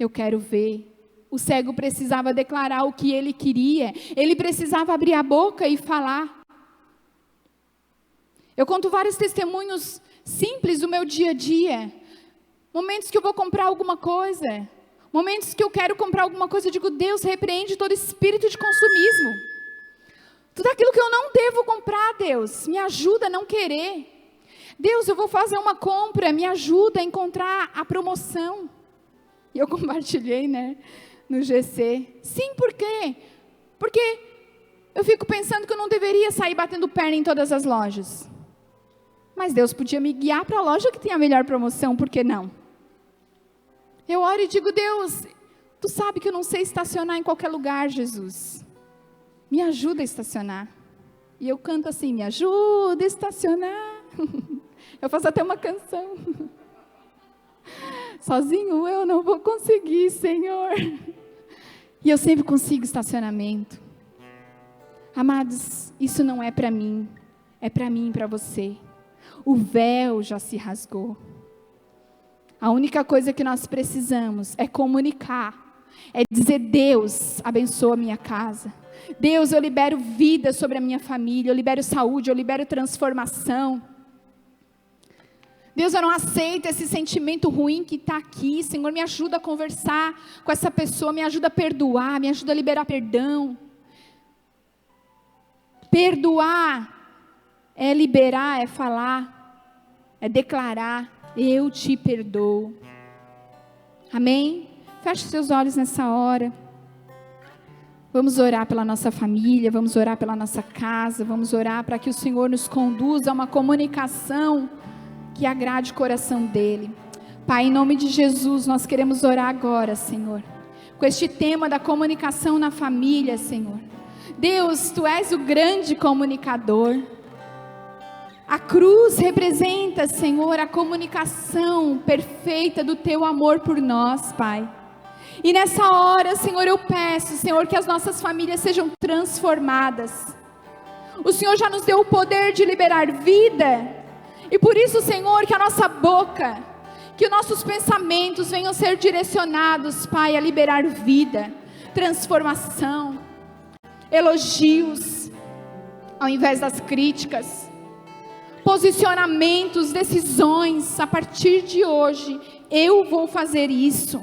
Eu quero ver. O cego precisava declarar o que ele queria, ele precisava abrir a boca e falar. Eu conto vários testemunhos simples do meu dia a dia. Momentos que eu vou comprar alguma coisa, momentos que eu quero comprar alguma coisa, eu digo: Deus, repreende todo espírito de consumismo. Tudo aquilo que eu não devo comprar, Deus, me ajuda a não querer. Deus, eu vou fazer uma compra, me ajuda a encontrar a promoção. E eu compartilhei, né, no GC. Sim, por quê? Porque eu fico pensando que eu não deveria sair batendo perna em todas as lojas. Mas Deus podia me guiar para a loja que tem a melhor promoção, por que não? Eu oro e digo: Deus, tu sabe que eu não sei estacionar em qualquer lugar, Jesus. Me ajuda a estacionar. E eu canto assim: me ajuda a estacionar. Eu faço até uma canção. Sozinho eu não vou conseguir, Senhor. E eu sempre consigo estacionamento. Amados, isso não é para mim. É para mim e para você. O véu já se rasgou. A única coisa que nós precisamos é comunicar. É dizer: Deus, abençoa a minha casa. Deus, eu libero vida sobre a minha família, eu libero saúde, eu libero transformação. Deus, eu não aceito esse sentimento ruim que está aqui. Senhor, me ajuda a conversar com essa pessoa, me ajuda a perdoar, me ajuda a liberar perdão. Perdoar é liberar, é falar, é declarar: eu te perdoo. Amém? Feche seus olhos nessa hora. Vamos orar pela nossa família, vamos orar pela nossa casa, vamos orar para que o Senhor nos conduza a uma comunicação que agrade o coração dEle. Pai, em nome de Jesus, nós queremos orar agora, Senhor, com este tema da comunicação na família, Senhor. Deus, Tu és o grande comunicador. A cruz representa, Senhor, a comunicação perfeita do Teu amor por nós, Pai. E nessa hora, Senhor, eu peço, Senhor, que as nossas famílias sejam transformadas. O Senhor já nos deu o poder de liberar vida. E por isso, Senhor, que a nossa boca, que os nossos pensamentos venham ser direcionados, Pai, a liberar vida, transformação, elogios, ao invés das críticas, posicionamentos, decisões. A partir de hoje, eu vou fazer isso.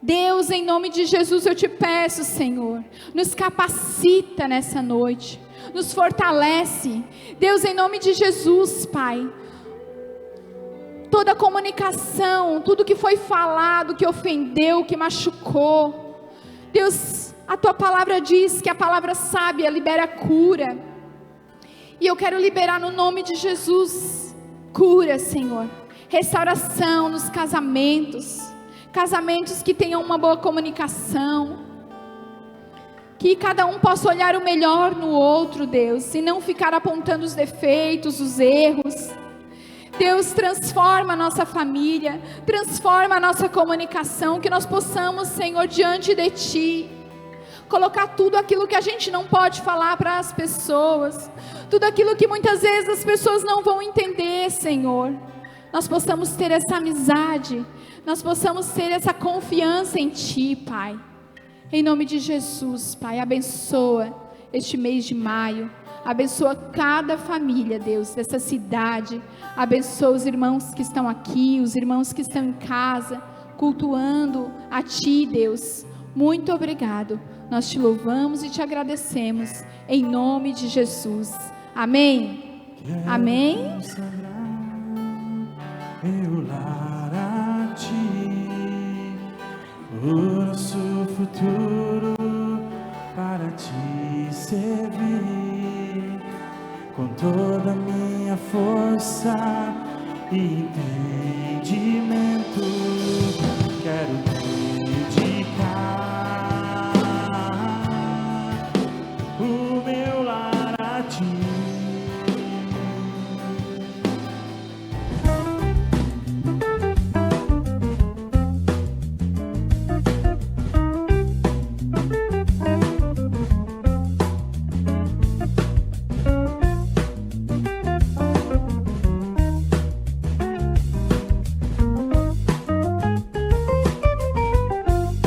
Deus, em nome de Jesus, eu te peço, Senhor, nos capacita nessa noite, nos fortalece. Deus, em nome de Jesus, Pai, toda comunicação, tudo que foi falado, que ofendeu, que machucou, Deus, a Tua palavra diz que a palavra sábia libera cura, e eu quero liberar no nome de Jesus, cura, Senhor, restauração nos casamentos, casamentos que tenham uma boa comunicação, que cada um possa olhar o melhor no outro, Deus, e não ficar apontando os defeitos, os erros. Deus, transforma a nossa família, transforma a nossa comunicação, que nós possamos, Senhor, diante de Ti, colocar tudo aquilo que a gente não pode falar para as pessoas, tudo aquilo que muitas vezes as pessoas não vão entender, Senhor. Nós possamos ter essa amizade, nós possamos ter essa confiança em Ti, Pai. Em nome de Jesus, Pai, abençoa este mês de maio, abençoa cada família, Deus, dessa cidade, abençoa os irmãos que estão aqui, os irmãos que estão em casa, cultuando a Ti, Deus. Muito obrigado, nós Te louvamos e Te agradecemos, em nome de Jesus. Amém? Amém? Meu lar a Ti, o nosso futuro para Te servir, com toda a minha força e entendimento,